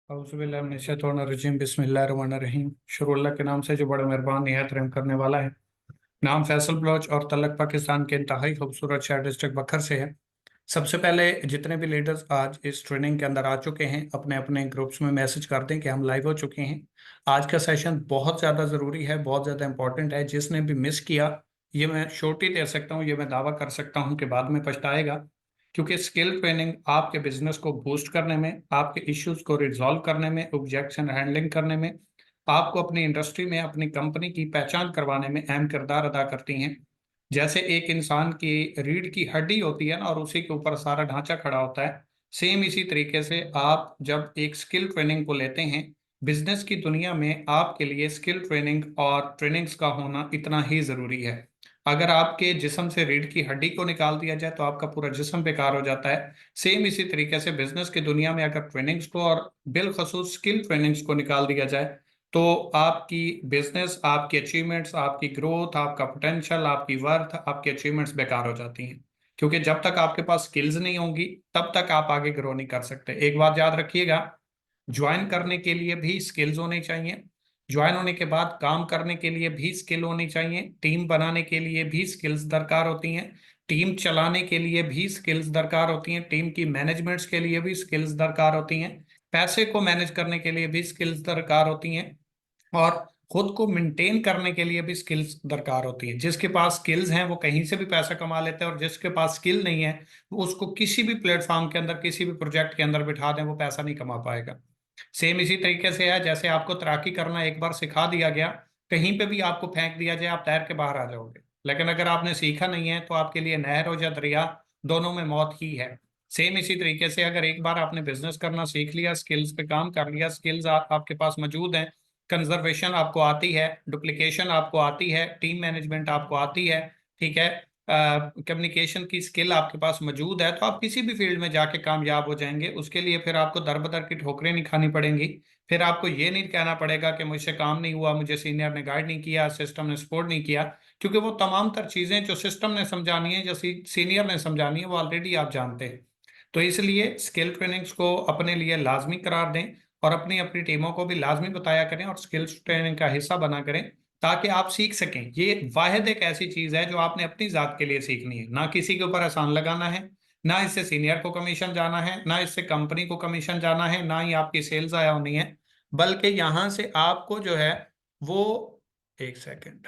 औज़ुबिल्लाहिमिनश्शैतानिर्रजीम बिस्मिल्लाहिर्रहमानिर्रहीम। शुरू अल्लाह के नाम से जो बड़ा मेहरबान निहायत रहम करने वाला है। नाम फैसल बलोच और तलक पाकिस्तान के इंतहाई खूबसूरत शहर डिस्ट्रिक्ट बखर से है। सबसे पहले जितने भी लीडर्स आज इस ट्रेनिंग के अंदर आ चुके हैं अपने अपने ग्रुप्स में मैसेज कर दें कि हम लाइव हो चुके हैं। आज का सेशन बहुत ज़्यादा ज़रूरी है, बहुत ज़्यादा इंपॉर्टेंट है। जिसने भी मिस किया, ये मैं श्योरिटी दे सकता हूँ, ये मैं दावा कर सकता हूँ कि बाद में पछताएगा। क्योंकि स्किल ट्रेनिंग आपके बिजनेस को बूस्ट करने में, आपके इश्यूज को रिजॉल्व करने में, ऑब्जेक्शन हैंडलिंग करने में, आपको अपनी इंडस्ट्री में अपनी कंपनी की पहचान करवाने में अहम किरदार अदा करती हैं। जैसे एक इंसान की रीढ़ की हड्डी होती है ना, और उसी के ऊपर सारा ढांचा खड़ा होता है, सेम इसी तरीके से आप जब एक स्किल ट्रेनिंग को लेते हैं, बिजनेस की दुनिया में आपके लिए स्किल ट्रेनिंग और ट्रेनिंग्स का होना इतना ही जरूरी है। अगर आपके जिस्म से रीढ़ की हड्डी को निकाल दिया जाए तो आपका पूरा जिस्म बेकार हो जाता है। सेम इसी तरीके से बिजनेस की दुनिया में अगर ट्रेनिंग्स को और बिलखसूस स्किल ट्रेनिंग्स को निकाल दिया जाए तो आपकी बिजनेस, आपकी अचीवमेंट्स, आपकी ग्रोथ, आपका पोटेंशियल, आपकी वर्थ, आपकी अचीवमेंट्स बेकार हो जाती हैं। क्योंकि जब तक आपके पास स्किल्स नहीं होंगी तब तक आप आगे ग्रो नहीं कर सकते। एक बात याद रखिएगा, ज्वाइन करने के लिए भी स्किल्स होनी चाहिए, ज्वाइन होने के बाद काम करने के लिए भी स्किल होनी चाहिए, टीम बनाने के लिए भी स्किल्स दरकार होती हैं, टीम चलाने के लिए भी स्किल्स दरकार होती हैं, टीम की मैनेजमेंट्स के लिए भी स्किल्स दरकार होती हैं, पैसे को मैनेज करने के लिए भी स्किल्स दरकार होती हैं, और खुद को मेंटेन करने के लिए भी स्किल्स दरकार होती है। जिसके पास स्किल्स हैं वो कहीं से भी पैसा कमा लेता है, और जिसके पास स्किल नहीं है वो उसको किसी भी प्लेटफॉर्म के अंदर, किसी भी प्रोजेक्ट के अंदर बिठा दें, वो पैसा नहीं कमा पाएगा। सेम इसी तरीके से है, जैसे आपको तैराकी करना एक बार सिखा दिया गया, कहीं पे भी आपको फेंक दिया जाए आप तैर के बाहर आ जाओगे। लेकिन अगर आपने सीखा नहीं है तो आपके लिए नहर हो या दरिया, दोनों में मौत ही है। सेम इसी तरीके से अगर एक बार आपने बिजनेस करना सीख लिया, स्किल्स पे काम कर लिया, स्किल्स आपके पास मौजूद हैं, कंजर्वेशन आपको आती है, डुप्लीकेशन आपको आती है, टीम मैनेजमेंट आपको आती है, ठीक है, कम्युनिकेशन की स्किल आपके पास मौजूद है, तो आप किसी भी फील्ड में जाके कामयाब हो जाएंगे। उसके लिए फिर आपको दर बदर की ठोकरें नहीं खानी पड़ेंगी। फिर आपको ये नहीं कहना पड़ेगा कि मुझसे काम नहीं हुआ, मुझे सीनियर ने गाइड नहीं किया, सिस्टम ने सपोर्ट नहीं किया। क्योंकि वो तमाम तर चीजें जो सिस्टम ने समझानी है, जो सीनियर ने समझानी है, वो ऑलरेडी आप जानते हैं। तो इसलिए स्किल ट्रेनिंग्स को अपने लिए लाजमी करार दें, और अपनी अपनी टीमों को भी लाजमी बताया करें और स्किल्स ट्रेनिंग का हिस्सा बना करें, ताकि आप सीख सकें। ये वाहिद एक ऐसी चीज है जो आपने अपनी जात के लिए सीखनी है, ना किसी के ऊपर एहसान लगाना है, ना इससे सीनियर को कमीशन जाना है, ना इससे कंपनी को कमीशन जाना है, ना ही आपकी सेल्स आया होनी है। बल्कि यहां से आपको जो है वो, एक सेकंड,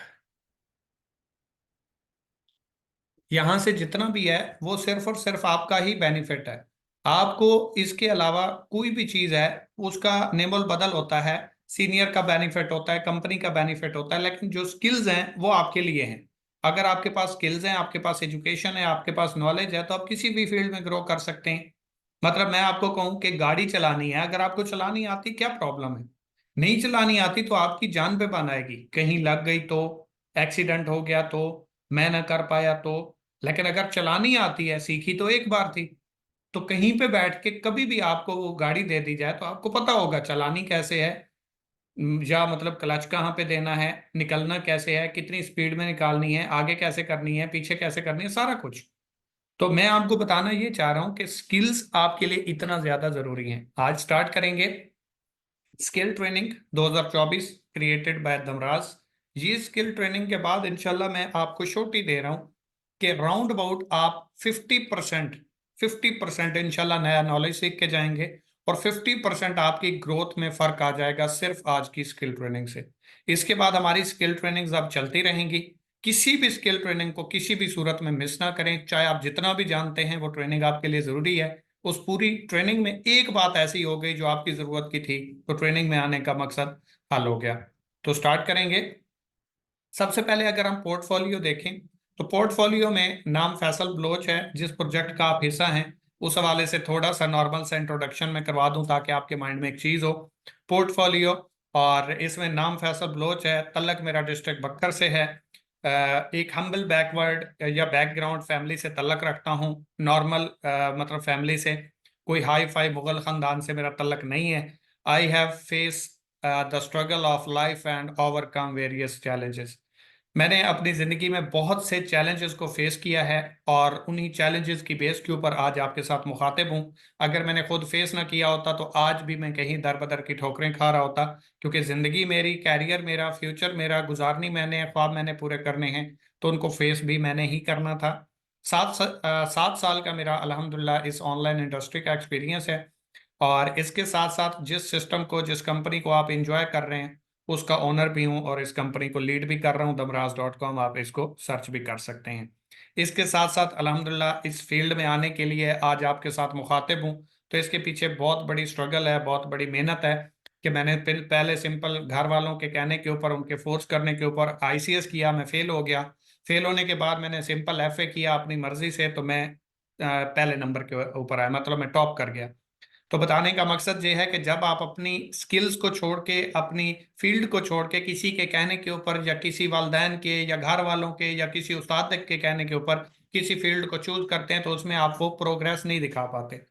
यहां से जितना भी है वो सिर्फ और सिर्फ आपका ही बेनिफिट है। आपको इसके अलावा कोई भी चीज है उसका नेमल बदल होता है, सीनियर का बेनिफिट होता है, कंपनी का बेनिफिट होता है, लेकिन जो स्किल्स हैं वो आपके लिए हैं। अगर आपके पास स्किल्स हैं, आपके पास एजुकेशन है, आपके पास नॉलेज है, तो आप किसी भी फील्ड में ग्रो कर सकते हैं। मतलब मैं आपको कहूं कि गाड़ी चलानी है, अगर आपको चलानी आती क्या प्रॉब्लम है? नहीं चलानी आती तो आपकी जान पे बान आएगी, कहीं लग गई तो, एक्सीडेंट हो गया तो, मैं ना कर पाया तो। लेकिन अगर चलानी आती है, सीखी तो एक बार थी, तो कहीं पे बैठ के कभी भी आपको वो गाड़ी दे दी जाए तो आपको पता होगा चलानी कैसे है, या मतलब क्लच कहाँ पे देना है, निकलना कैसे है, कितनी स्पीड में निकालनी है, आगे कैसे करनी है, पीछे कैसे करनी है, सारा कुछ। तो मैं आपको बताना ये चाह रहा हूं कि स्किल्स आपके लिए इतना ज्यादा जरूरी है। आज स्टार्ट करेंगे स्किल ट्रेनिंग 2024 क्रिएटेड बाय दमराज। ये स्किल ट्रेनिंग के बाद इंशाल्लाह मैं आपको श्योरिटी दे रहा हूं कि राउंड अबाउट आप 50% इंशाल्लाह नया नॉलेज सीख के जाएंगे, और 50% आपकी ग्रोथ में फर्क आ जाएगा सिर्फ आज की स्किल ट्रेनिंग से। इसके बाद हमारी स्किल ट्रेनिंग्स अब चलती रहेंगी। किसी भी स्किल ट्रेनिंग को किसी भी सूरत में मिस ना करें, चाहे आप जितना भी जानते हैं वो ट्रेनिंग आपके लिए जरूरी है। उस पूरी ट्रेनिंग में एक बात ऐसी हो गई जो आपकी जरूरत की थी, तो ट्रेनिंग में आने का मकसद हल हो गया। तो स्टार्ट करेंगे। सबसे पहले अगर हम पोर्टफोलियो देखें तो पोर्टफोलियो में नाम फैसल बलोच है, जिस प्रोजेक्ट का आप हिस्सा हैं। उस हवाले से थोड़ा सा नॉर्मल सा इंट्रोडक्शन में करवा दूं ताकि आपके माइंड में एक चीज हो। पोर्टफोलियो, और इसमें नाम फैसल बलोच है, तलक मेरा डिस्ट्रिक्ट बक्कर से है। एक हम्बल बैकवर्ड या बैकग्राउंड फैमिली से तल्लक रखता हूँ, नॉर्मल मतलब फैमिली से, कोई हाई फाई मुगल खानदान से मेरा तल्लक नहीं है। I have face the struggle of life and overcome various challenges. मैंने अपनी जिंदगी में बहुत से चैलेंजेस को फेस किया है और उन्हीं चैलेंजेस की बेस के ऊपर आज आपके साथ मुखातिब हूँ। अगर मैंने खुद फेस ना किया होता तो आज भी मैं कहीं दर बदर की ठोकरें खा रहा होता, क्योंकि जिंदगी मेरी, कैरियर मेरा, फ्यूचर मेरा गुजारनी मैंने, ख्वाब मैंने पूरे करने हैं, तो उनको फेस भी मैंने ही करना था। 7 साल का मेरा अल्हम्दुलिल्लाह इस ऑनलाइन इंडस्ट्री का एक्सपीरियंस है। और इसके साथ साथ जिस सिस्टम को, जिस कंपनी को आप इंजॉय कर रहे हैं, उसका ओनर भी हूँ और इस कंपनी को लीड भी कर रहा हूँ, दमराज.com, आप इसको सर्च भी कर सकते हैं। इसके साथ साथ अल्हम्दुलिल्लाह इस फील्ड में आने के लिए आज आपके साथ मुखातिब हूँ, तो इसके पीछे बहुत बड़ी स्ट्रगल है, बहुत बड़ी मेहनत है कि मैंने पहले सिंपल घर वालों के कहने के ऊपर, उनके फोर्स करने के ऊपर आईसीएस किया, मैं फेल हो गया। फेल होने के बाद मैंने सिंपल एफए किया अपनी मर्जी से, तो मैं पहले नंबर के ऊपर आया, मतलब मैं टॉप कर गया। तो बताने का मकसद ये है कि जब आप अपनी स्किल्स को छोड़ के, अपनी फील्ड को छोड़ के, किसी के कहने के ऊपर या किसी वालदैन के या घर वालों के या किसी उस्ताद के कहने के ऊपर किसी फील्ड को चूज करते हैं, तो उसमें आप वो प्रोग्रेस नहीं दिखा पाते।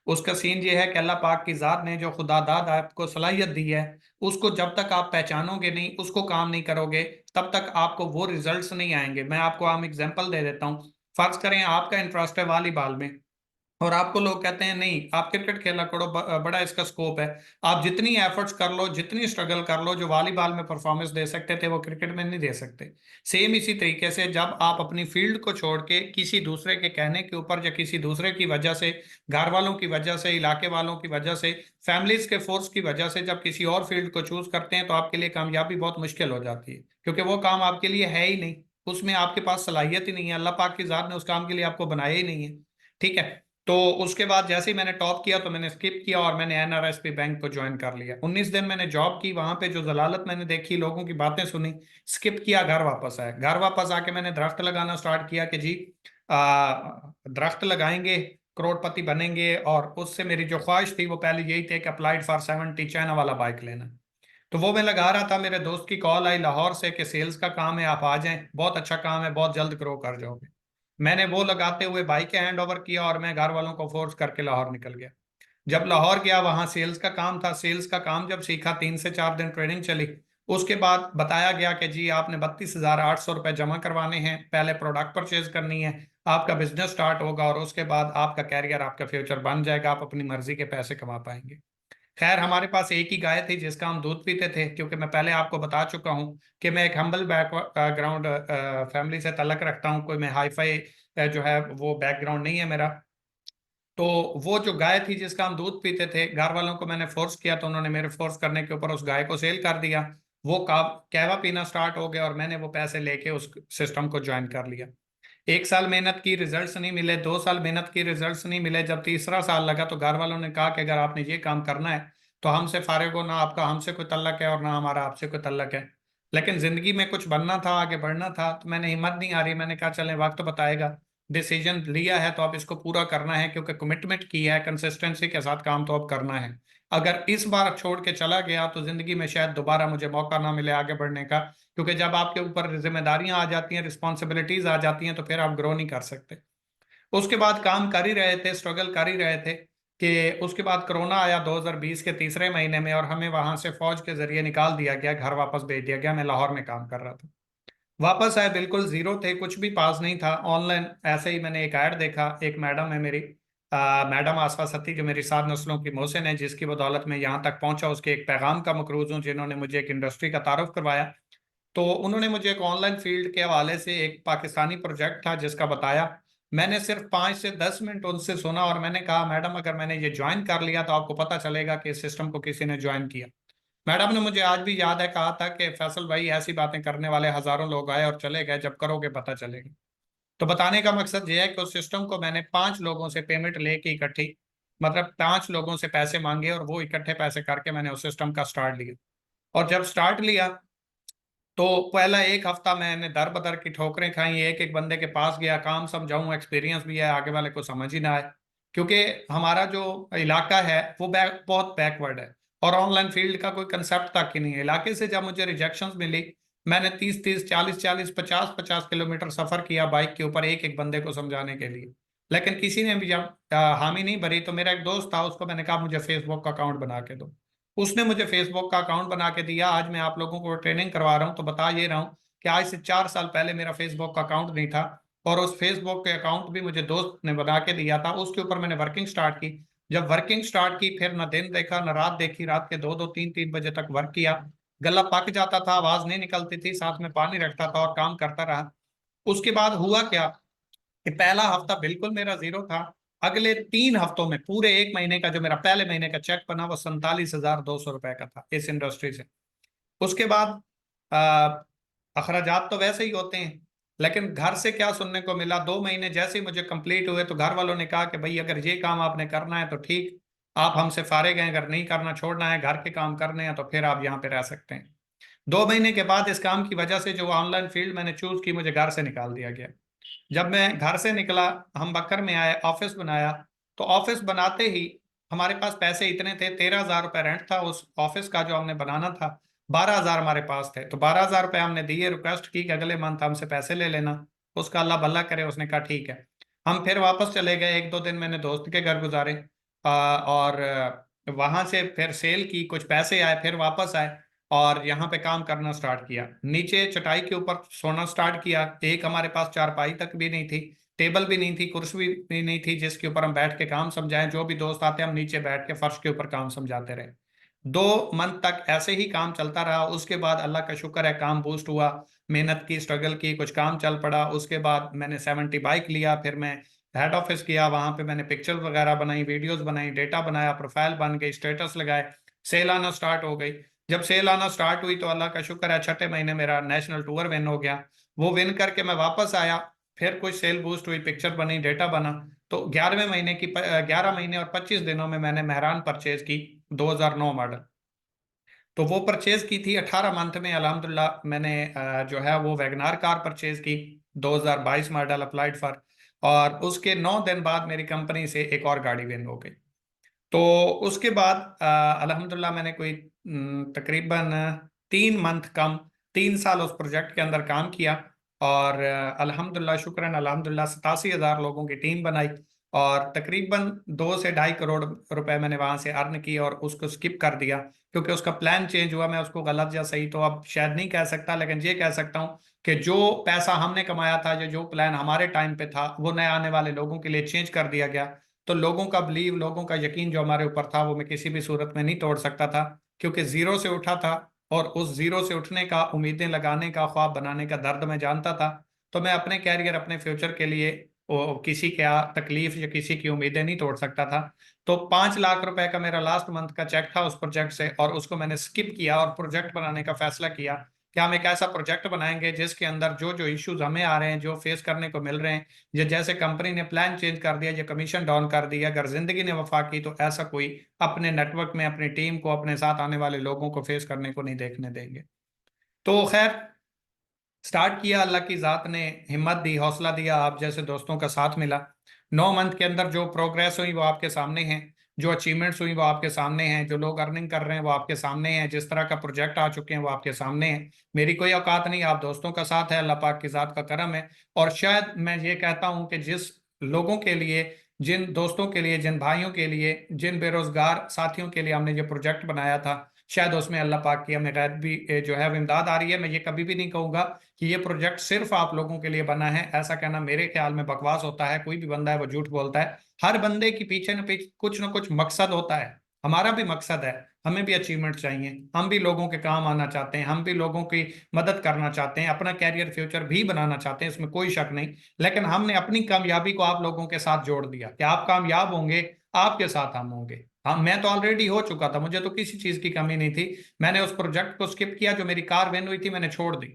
उसका सीन ये है कि अल्लाह पाक की जात ने जो खुदादाद आपको सलाहियत दी है, उसको जब तक आप पहचानोगे नहीं, उसको काम नहीं करोगे, तब तक आपको वो रिजल्ट्स नहीं आएंगे। मैं आपको आम एग्जांपल दे देता हूँ। फर्ज करें आपका इंटरेस्ट है वॉलीबॉल में, और आपको लोग कहते हैं नहीं आप क्रिकेट खेला करो, बड़ा इसका स्कोप है। आप जितनी एफर्ट्स कर लो, जितनी स्ट्रगल कर लो, जो वॉलीबॉल में परफॉर्मेंस दे सकते थे वो क्रिकेट में नहीं दे सकते। सेम इसी तरीके से जब आप अपनी फील्ड को छोड़ के किसी दूसरे के कहने के ऊपर या किसी दूसरे की वजह से, घर वालों की वजह से, इलाके वालों की वजह से, फैमिलीज के फोर्स की वजह से जब किसी और फील्ड को चूज करते हैं, तो आपके लिए कामयाबी बहुत मुश्किल हो जाती है, क्योंकि वो काम आपके लिए है ही नहीं, उसमें आपके पास सलाहियत ही नहीं है, अल्लाह पाक की जात ने उस काम के लिए आपको बनाया ही नहीं है। ठीक है। तो उसके बाद जैसे ही मैंने टॉप किया तो मैंने स्किप किया और मैंने एनआरएसपी बैंक को ज्वाइन कर लिया। 19 दिन मैंने जॉब की, वहां पे जो जलालत मैंने देखी, लोगों की बातें सुनी, स्किप किया, घर वापस आया। घर वापस आके मैंने दरख्त लगाना स्टार्ट किया कि जी दरख्त लगाएंगे, करोड़पति बनेंगे। और उससे मेरी जो ख्वाहिश थी वो पहले यही थी कि अप्लाइड फॉर 70 चाइना वाला बाइक लेना। तो वो मैं लगा रहा था, मेरे दोस्त की कॉल आई लाहौर से कि सेल्स का काम है, आप आ जाएं, बहुत अच्छा काम है, बहुत जल्द ग्रो कर जाओगे। मैंने वो लगाते हुए बाइक के हैंड ओवर किया और मैं घर वालों को फोर्स करके लाहौर निकल गया। जब लाहौर गया, वहां सेल्स का काम था। सेल्स का काम जब सीखा, 3 से 4 दिन ट्रेनिंग चली। उसके बाद बताया गया कि जी आपने 32,800 रुपये जमा करवाने हैं, पहले प्रोडक्ट परचेज करनी है, आपका बिजनेस स्टार्ट होगा और उसके बाद आपका कैरियर, आपका फ्यूचर बन जाएगा, आप अपनी मर्जी के पैसे कमा पाएंगे। खैर हमारे पास एक ही गाय थी जिसका हम दूध पीते थे, क्योंकि मैं पहले आपको बता चुका हूँ कि मैं एक हम्बल बैकग्राउंड फैमिली से तल्लक रखता हूँ, कोई मैं हाई फाई जो है वो बैकग्राउंड नहीं है मेरा। तो वो जो गाय थी जिसका हम दूध पीते थे, घर वालों को मैंने फोर्स किया, तो उन्होंने मेरे फोर्स करने के ऊपर उस गाय को सेल कर दिया। वो कहवा पीना स्टार्ट हो गया और मैंने वो पैसे लेके उस सिस्टम को ज्वाइन कर लिया। 1 साल मेहनत की, रिजल्ट्स नहीं मिले। 2 साल मेहनत की, रिजल्ट्स नहीं मिले। जब तीसरा साल लगा तो घर वालों ने कहा कि अगर आपने ये काम करना है तो हमसे फारिग हो, ना आपका हमसे कोई तल्लक है और ना हमारा आपसे कोई तल्लक है। लेकिन जिंदगी में कुछ बनना था, आगे बढ़ना था, तो मैंने हिम्मत नहीं आ रही, मैंने कहा चले वक्त बताएगा। डिसीजन लिया है तो अब इसको पूरा करना है, क्योंकि कमिटमेंट की है, कंसिस्टेंसी के साथ काम तो अब करना है। अगर इस बार छोड़ के चला गया तो जिंदगी में शायद दोबारा मुझे मौका ना मिले आगे बढ़ने का, क्योंकि जब आपके ऊपर जिम्मेदारियां आ जाती हैं, रिस्पॉन्सिबिलिटीज आ जाती हैं, तो फिर आप ग्रो नहीं कर सकते। उसके बाद काम कर ही रहे थे, स्ट्रगल कर ही रहे थे कि उसके बाद कोरोना आया 2020 के तीसरे महीने में, और हमें वहां से फौज के जरिए निकाल दिया गया, घर वापस भेज दिया गया। मैं लाहौर में काम कर रहा था। वापस आए, बिल्कुल जीरो थे, कुछ भी पास नहीं था। ऑनलाइन ऐसे ही मैंने एक ऐड देखा, एक मैडम है मेरी, मैडम आसफा सत्ती, जो मेरी 7 नस्लों की मोहसिन है, जिसकी बदौलत मैं यहाँ तक पहुंचा, उसके एक पैगाम का मकरूज हूँ, जिन्होंने मुझे एक इंडस्ट्री का तारुफ करवाया। तो उन्होंने मुझे एक ऑनलाइन फील्ड के हवाले से एक पाकिस्तानी प्रोजेक्ट था जिसका बताया। मैंने सिर्फ 5 से 10 मिनट उनसे सुना और मैंने कहा मैडम अगर मैंने ये ज्वाइन कर लिया तो आपको पता चलेगा कि इस सिस्टम को किसी ने ज्वाइन किया। मैडम ने मुझे आज भी याद है कहा था कि फैसल भाई, ऐसी बातें करने वाले हजारों लोग आए और चले गए, जब करोगे पता चलेगा। तो बताने का मकसद ये है कि उस सिस्टम को मैंने 5 लोगों से पेमेंट लेके इकट्ठी, मतलब 5 लोगों से पैसे मांगे और वो इकट्ठे पैसे करके मैंने उस सिस्टम का स्टार्ट लिया। और जब स्टार्ट लिया तो पहला 1 हफ्ता मैंने दर बदर की ठोकरें खाई, एक एक बंदे के पास गया, काम समझाऊं, एक्सपीरियंस भी है, आगे वाले को समझ ही ना आए, क्योंकि हमारा जो इलाका है वो बहुत बैकवर्ड है और ऑनलाइन फील्ड का कोई कंसेप्ट तक ही नहीं है। इलाके से जब मुझे रिजेक्शंस मिली, मैंने 30-30, 40-40, 50-50 किलोमीटर सफर किया बाइक के ऊपर, एक एक बंदे को समझाने के लिए। लेकिन किसी ने भी जब हामी नहीं भरी, तो मेरा एक दोस्त था, उसको मैंने कहा मुझे फेसबुक का अकाउंट बना के दो। उसने मुझे फेसबुक का अकाउंट बना के दिया। आज मैं आप लोगों को ट्रेनिंग करवा रहा हूँ तो बता ये रहा हूँ कि आज से 4 साल पहले मेरा फेसबुक का अकाउंट नहीं था, और उस फेसबुक के अकाउंट भी मुझे दोस्त ने बना के दिया था। उसके ऊपर मैंने वर्किंग स्टार्ट की। जब वर्किंग स्टार्ट की, फिर ना दिन देखा ना रात देखी, रात के 2-2 3-3 बजे तक वर्क किया। गला पक जाता था, आवाज नहीं निकलती थी, साथ में पानी रखता था और काम करता रहा। उसके बाद हुआ क्या कि पहला हफ्ता बिल्कुल मेरा जीरो था। अगले 3 हफ्तों में पूरे एक महीने का जो मेरा पहले महीने का चेक बना वो 47,200 रुपए का था इस इंडस्ट्री से। उसके बाद अखराजात तो वैसे ही होते हैं, लेकिन घर से क्या सुनने को मिला, 2 महीने जैसे ही मुझे कंप्लीट हुए तो घर वालों ने कहा कि भाई अगर ये काम आपने करना है तो ठीक, आप हमसे फारिग हैं, अगर नहीं करना छोड़ना है, घर के काम करने हैं तो फिर आप यहाँ पे रह सकते हैं। 2 महीने के बाद इस काम की वजह से जो ऑनलाइन फील्ड मैंने चूज की, मुझे घर से निकाल दिया गया। जब मैं घर से निकला, हम बकर में आए, ऑफिस बनाया, तो ऑफिस बनाते ही हमारे पास पैसे इतने थे, 13,000 रुपये रेंट था उस ऑफिस का जो हमने बनाना था, 12,000 हमारे पास थे। तो 12,000 रुपये हमने दिए, रिक्वेस्ट की कि अगले मंथ हमसे पैसे ले लेना। उसका अल्लाह भला करे, उसने कहा ठीक है। हम फिर वापस चले गए, 1-2 दिन मैंने दोस्त के घर गुजारे, और वहां से फिर सेल की, कुछ पैसे आए, फिर वापस आए और यहाँ पे काम करना स्टार्ट किया। नीचे चटाई के ऊपर सोना स्टार्ट किया। एक हमारे पास चारपाई तक भी नहीं थी, टेबल भी नहीं थी, कुर्सी भी नहीं थी जिसके ऊपर हम बैठ के काम समझाएं। जो भी दोस्त आते हम नीचे बैठ के फर्श के ऊपर काम समझाते रहे। 2 मंथ तक ऐसे ही काम चलता रहा। उसके बाद अल्लाह का शुक्र है काम बूस्ट हुआ, मेहनत की, स्ट्रगल की, कुछ काम चल पड़ा। उसके बाद मैंने 70 बाइक लिया, फिर मैं हेड ऑफिस किया, वहां पे मैंने पिक्चर वगैरह बनाई, वीडियोस बनाई, डेटा बनाया, प्रोफाइल बन गई, स्टेटस लगाए, सेल आना स्टार्ट हो गई। जब सेल आना स्टार्ट हुई तो अल्लाह का शुक्र है छठे महीने मेरा नेशनल टूर विन हो गया। वो विन करके मैं वापस आया, फिर कुछ सेल बूस्ट हुई, पिक्चर बनी, डेटा बना। तो 11 महीने और 25 दिनों में मैंने मेहरान परचेज की, 2009 मॉडल। तो वो परचेज की थी 18 मंथ में, अल्हम्दुलिल्लाह मैंने जो है वो वैगनार कार परचेज की, 2022 मॉडल, अप्लाइड फॉर। और उसके 9 दिन बाद मेरी कंपनी से एक और गाड़ी विन हो गई। तो उसके बाद अल्हम्दुलिल्लाह मैंने कोई तकरीबन 3 मंथ कम 3 साल उस प्रोजेक्ट के अंदर काम किया। और अल्हम्दुलिल्लाह शुक्रन अल्हम्दुलिल्लाह 87,000 लोगों की टीम बनाई, और तकरीबन 2 से ढाई करोड़ रुपए मैंने वहां से अर्न किए, और उसको स्किप कर दिया क्योंकि उसका प्लान चेंज हुआ। मैं उसको गलत या सही तो अब शायद नहीं कह सकता, लेकिन ये कह सकता हूँ कि जो पैसा हमने कमाया था, जो जो प्लान हमारे टाइम पे था, वो नए आने वाले लोगों के लिए चेंज कर दिया गया। तो लोगों का बिलीव, लोगों का यकीन जो हमारे ऊपर था, वो मैं किसी भी सूरत में नहीं तोड़ सकता था, क्योंकि जीरो से उठा था। और उस जीरो से उठने का, उम्मीदें लगाने का, ख्वाब बनाने का दर्द मैं जानता था। तो मैं अपने कैरियर, अपने फ्यूचर के लिए किसी का तकलीफ या किसी की उम्मीदें नहीं तोड़ सकता था। तो 5 लाख रुपए का मेरा लास्ट मंथ का चेक था उस प्रोजेक्ट से, और उसको मैंने स्किप किया और प्रोजेक्ट बनाने का फैसला किया कि हम एक ऐसा प्रोजेक्ट बनाएंगे जिसके अंदर जो जो इश्यूज हमें आ रहे हैं, जो फेस करने को मिल रहे हैं, या जैसे कंपनी ने प्लान चेंज कर दिया या कमीशन डाउन कर दिया, अगर जिंदगी ने वफा की, तो ऐसा कोई अपने नेटवर्क में अपनी टीम को, अपने साथ आने वाले लोगों को फेस करने को नहीं देखने देंगे। तो खैर, स्टार्ट किया, अल्लाह की जात ने हिम्मत दी, हौसला दिया, आप जैसे दोस्तों का साथ मिला। 9 मंथ के अंदर जो प्रोग्रेस हुई वो आपके सामने है, जो अचीवमेंट्स हुई वो आपके सामने हैं, जो लोग अर्निंग कर रहे हैं वो आपके सामने हैं, जिस तरह का प्रोजेक्ट आ चुके हैं वो आपके सामने हैं। मेरी कोई औकात नहीं, आप दोस्तों का साथ है, अल्लाह पाक की जात का करम है। और शायद मैं ये कहता हूँ कि जिस लोगों के लिए, जिन दोस्तों के लिए, जिन भाइयों के लिए, जिन बेरोजगार साथियों के लिए हमने ये प्रोजेक्ट बनाया था, शायद उसमें अल्लाह पाक की हमें गैर भी जो है वो इमदाद आ रही है। मैं ये कभी भी नहीं कहूंगा कि ये प्रोजेक्ट सिर्फ आप लोगों के लिए बना है, ऐसा कहना मेरे ख्याल में बकवास होता है। कोई भी बंदा है वो झूठ बोलता है। हर बंदे की पीछे न पीछे कुछ ना कुछ मकसद होता है। हमारा भी मकसद है, हमें भी अचीवमेंट चाहिए, हम भी लोगों के काम आना चाहते हैं, हम भी लोगों की मदद करना चाहते हैं, अपना कैरियर फ्यूचर भी बनाना चाहते हैं, इसमें कोई शक नहीं। लेकिन हमने अपनी कामयाबी को आप लोगों के साथ जोड़ दिया कि आप कामयाब होंगे, आपके साथ हम होंगे। हाँ, मैं तो ऑलरेडी हो चुका था, मुझे तो किसी चीज की कमी नहीं थी। मैंने उस प्रोजेक्ट को स्किप किया, जो मेरी कार विन हुई थी मैंने छोड़ दी।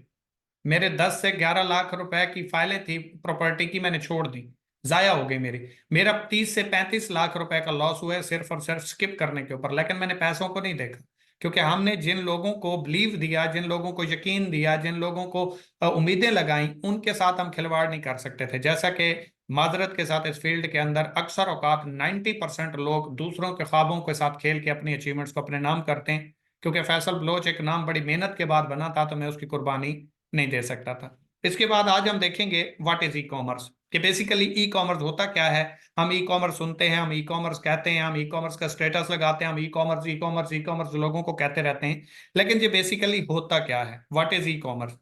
मेरे 10 से 11 लाख रुपए की फाइलें थी प्रॉपर्टी की, मैंने छोड़ दी, जाया हो गई मेरी। मेरा 30 से 35 लाख रुपए का लॉस हुआ है सिर्फ और सिर्फ स्किप करने के ऊपर, लेकिन मैंने पैसों को नहीं देखा। क्योंकि हमने जिन लोगों को बिलीव दिया, जिन लोगों को यकीन दिया, जिन लोगों को उम्मीदें लगाई, उनके साथ हम खिलवाड़ नहीं कर सकते थे। जैसा कि माजरत के साथ इस फील्ड के अंदर अक्सर औकात 90% लोग दूसरों के ख्वाबों के साथ खेल के अपनी अचीवमेंट्स को अपने नाम करते हैं। क्योंकि फैसल बलोच एक नाम बड़ी मेहनत के बाद बना था, तो मैं उसकी कुर्बानी नहीं दे सकता था। इसके बाद आज हम देखेंगे व्हाट इज ई कॉमर्स, कि बेसिकली ई कॉमर्स होता क्या है। हम ई कॉमर्स सुनते हैं, हम ई कॉमर्स कहते हैं, हम ई कॉमर्स का स्टेटस लगाते हैं, हम ई commerce e commerce e commerce लोगों को कहते रहते हैं, लेकिन ये बेसिकली होता क्या है, व्हाट इज ई कॉमर्स।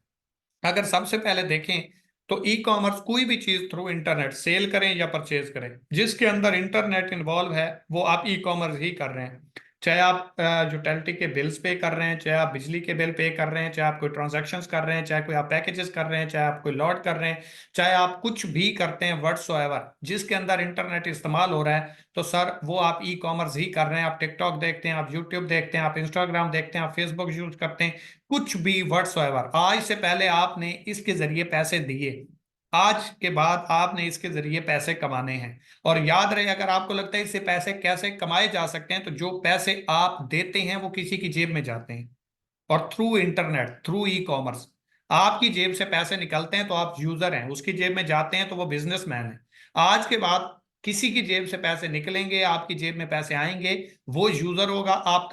अगर सबसे पहले देखें तो ई कॉमर्स कोई भी चीज थ्रू इंटरनेट सेल करें या परचेज करें, जिसके अंदर इंटरनेट इन्वॉल्व है वो आप ई कॉमर्स ही कर रहे हैं। चाहे आप यूटिलिटी के बिल्स पे कर रहे हैं, चाहे आप बिजली के बिल पे कर रहे हैं, चाहे आप कोई ट्रांजैक्शंस कर रहे हैं, चाहे कोई आप पैकेजेस कर रहे हैं, चाहे आप कोई लॉट कर रहे हैं, चाहे आप कुछ भी करते हैं व्हाट्सोएवर जिसके अंदर इंटरनेट इस्तेमाल हो रहा है, तो सर वो आप ई कॉमर्स ही कर रहे हैं। आप टिकटॉक देखते हैं, आप यूट्यूब देखते हैं, आप इंस्टाग्राम देखते हैं, आप फेसबुक यूज करते हैं, कुछ भी व्हाट्सएवर, आज से पहले आपने इसके जरिए पैसे दिए, आज के बाद आपने इसके जरिए पैसे कमाने हैं। और याद रहे, अगर आपको लगता है इससे पैसे कैसे कमाए जा सकते हैं, तो जो पैसे आप देते हैं वो किसी की जेब में जाते हैं, और through internet, through e commerce आपकी जेब से पैसे निकलते हैं, तो आप यूजर हैं, उसकी जेब में जाते हैं तो वो बिजनेसमैन है। आज के बाद किसी की जेब से पैसे निकलेंगे, आपकी जेब में पैसे आएंगे, वो यूजर होगा, आप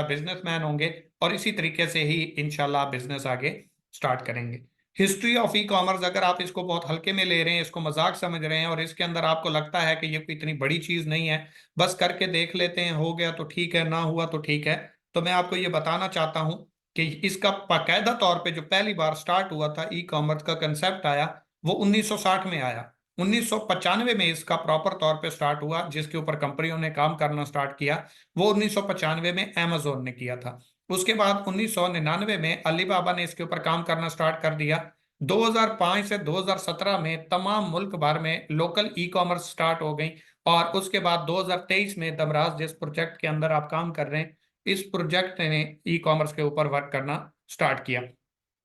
बिजनेसमैन होंगे, और इसी तरीके से ही इंशाल्लाह बिजनेस आगे स्टार्ट करेंगे। हिस्ट्री ऑफ ई कॉमर्स, अगर आप इसको बहुत हल्के में ले रहे हैं, इसको मजाक समझ रहे हैं, और इसके अंदर आपको लगता है कि ये कोई इतनी बड़ी चीज नहीं है, बस करके देख लेते हैं, हो गया तो ठीक है, ना हुआ तो ठीक है, तो मैं आपको ये बताना चाहता हूं कि इसका बाकायदा तौर पे जो पहली बार स्टार्ट हुआ था, ई कॉमर्स का कंसेप्ट आया, वो 1960 में आया। 1995 में इसका प्रॉपर तौर पे स्टार्ट हुआ, जिसके ऊपर कंपनियों ने काम करना स्टार्ट किया, वो 1995 में अमेजोन ने किया था। उसके बाद 1999 में अलीबाबा ने इसके ऊपर काम करना स्टार्ट कर दिया। 2005 से 2017 में तमाम मुल्क भर में लोकल ई कॉमर्स स्टार्ट हो गई, और उसके बाद 2023 में दमराज, जिस प्रोजेक्ट के अंदर आप काम कर रहे हैं, इस प्रोजेक्ट ने ई कॉमर्स के ऊपर वर्क करना स्टार्ट किया।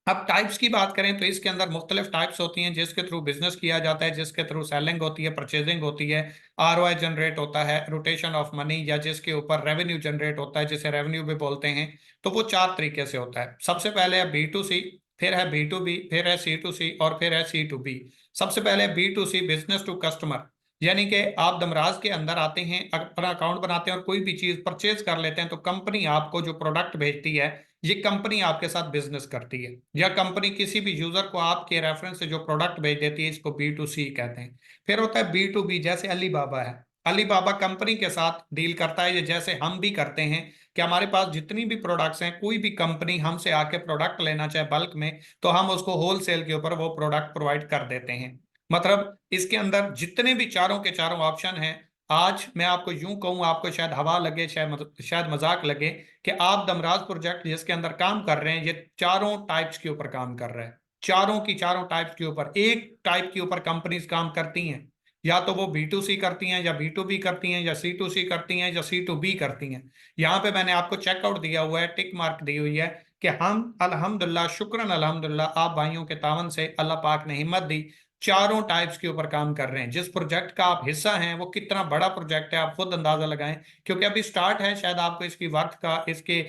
अब टाइप्स की बात करें तो इसके अंदर मुख्तलिफ टाइप्स होती हैं जिसके थ्रू बिजनेस किया जाता है, जिसके थ्रू सेलिंग होती है, परचेजिंग होती है, आरओआई जनरेट होता है, रोटेशन ऑफ मनी, या जिसके ऊपर रेवेन्यू जनरेट होता है, जिसे रेवेन्यू भी बोलते हैं। तो वो चार तरीके से होता है। सबसे पहले है बी टू सी, फिर है बी टू बी, फिर है सी टू सी, और फिर है सी टू बी। सबसे पहले B to C, business to customer, यानी कि आप दमराज के अंदर आते हैं, अपना अकाउंट बनाते हैं और कोई भी चीज परचेज कर लेते हैं, तो कंपनी आपको जो प्रोडक्ट भेजती है, ये कंपनी आपके साथ बिजनेस करती है, या कंपनी किसी भी यूजर को आपके रेफरेंस से जो प्रोडक्ट भेज देती है, इसको बी टू सी कहते हैं। फिर होता है बी टू बी, जैसे अलीबाबा है, अलीबाबा कंपनी के साथ डील करता है, ये जैसे हम भी करते हैं कि हमारे पास जितनी भी प्रोडक्ट्स हैं, कोई भी कंपनी हमसे आके प्रोडक्ट लेना चाहे बल्क में, तो हम उसको होलसेल के ऊपर वो प्रोडक्ट प्रोवाइड कर देते हैं। मतलब इसके अंदर जितने भी चारों के चारों ऑप्शन हैं, आज मैं आपको यूं कहूं, आपको शायद हवा लगे, शायद मजाक लगे, कि आप दमराज प्रोजेक्ट जिसके अंदर काम कर रहे हैं, ये चारों टाइप्स के ऊपर काम कर रहा है, चारों की चारों टाइप्स के ऊपर। एक टाइप के ऊपर कंपनीज काम करती हैं, या तो वो बी टू सी करती हैं, या बी टू बी करती हैं, या सी टू सी करती हैं, या सी टू बी करती हैं। यहाँ पे मैंने आपको चेकआउट दिया हुआ है, टिक मार्क दी हुई है, कि हम अल्हम्दुलिल्लाह, शुक्रन अल्हम्दुलिल्लाह, आप भाइयों के तावन से अल्लाह पाक ने हिम्मत दी, चारों टाइप्स के ऊपर काम कर रहे हैं। जिस प्रोजेक्ट का आप हिस्सा हैं, वो कितना बड़ा प्रोजेक्ट है आप खुद अंदाजा लगाएं, क्योंकि अभी स्टार्ट है, शायद आपको इसकी वर्थ का, इसके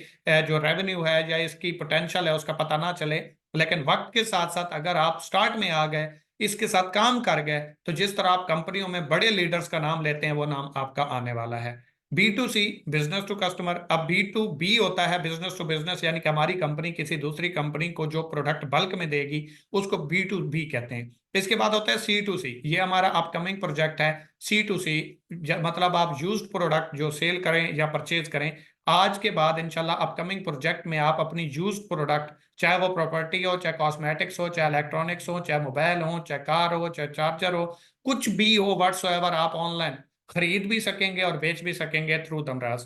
जो रेवेन्यू है या इसकी पोटेंशियल है उसका पता ना चले, लेकिन वक्त के साथ साथ अगर आप स्टार्ट में आ गए, इसके साथ काम कर गए, तो जिस तरह आप कंपनियों में बड़े लीडर्स का नाम लेते हैं, वो नाम आपका आने वाला है। B to C, business to customer. अब बी टू बी होता है बिजनेस टू बिजनेस, यानी कि हमारी कंपनी किसी दूसरी कंपनी को जो प्रोडक्ट बल्क में देगी, उसको बी टू बी कहते हैं। इसके बाद होता है सी टू सी, ये हमारा अपकमिंग प्रोजेक्ट है। सी टू सी मतलब आप यूज्ड प्रोडक्ट जो सेल करें या परचेज करें, आज के बाद इंशाल्लाह अपकमिंग प्रोजेक्ट में आप अपनी यूज्ड प्रोडक्ट, चाहे वो प्रॉपर्टी हो, चाहे कॉस्मेटिक्स हो, चाहे इलेक्ट्रॉनिक्स हो, चाहे मोबाइल हो, चाहे कार हो, चाहे चार्जर हो, कुछ भी हो, व्हाट्सएवर, आप ऑनलाइन खरीद भी सकेंगे और बेच भी सकेंगे थ्रू दमराज।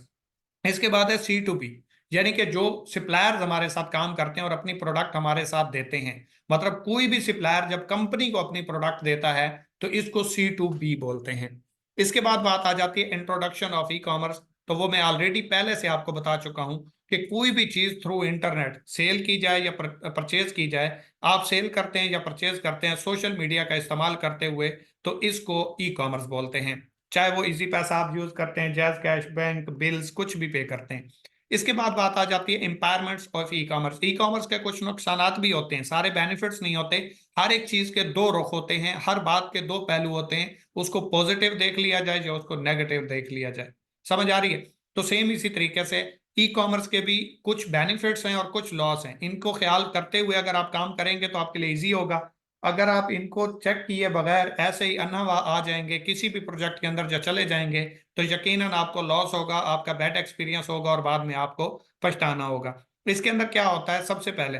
इसके बाद है सी टू बी, यानी कि जो सप्लायर्स हमारे साथ काम करते हैं और अपनी प्रोडक्ट हमारे साथ देते हैं, मतलब कोई भी सप्लायर जब कंपनी को अपनी प्रोडक्ट देता है, तो इसको सी टू बी बोलते हैं। इसके बाद बात आ जाती है इंट्रोडक्शन ऑफ ई कॉमर्स। तो वो मैं ऑलरेडी पहले से आपको बता चुका हूं कि कोई भी चीज थ्रू इंटरनेट सेल की जाए या परचेज की जाए, आप सेल करते हैं या परचेज करते हैं सोशल मीडिया का इस्तेमाल करते हुए, तो इसको ई कॉमर्स बोलते हैं। चाहे वो इजी पैसा आप यूज करते हैं, जैज कैश, बैंक बिल्स, कुछ भी पे करते हैं। इसके बाद बात आ जाती है impairments of e commerce. E commerce के कुछ नुकसानात भी होते हैं, सारे बेनिफिट्स नहीं होते। हर एक चीज के दो रुख होते हैं, हर बात के दो पहलू होते हैं, उसको पॉजिटिव देख लिया जाए या उसको नेगेटिव देख लिया जाए। समझ आ रही है? तो सेम इसी तरीके से ई कॉमर्स के भी कुछ बेनिफिट्स हैं और कुछ लॉस हैं, इनको ख्याल करते हुए अगर आप काम करेंगे तो आपके लिए ईजी होगा। अगर आप इनको चेक किए बगैर ऐसे ही अनहवा आ जाएंगे किसी भी प्रोजेक्ट के अंदर, जो चले जाएंगे, तो यकीनन आपको लॉस होगा, आपका बैड एक्सपीरियंस होगा और बाद में आपको पछताना होगा। इसके अंदर क्या होता है, सबसे पहले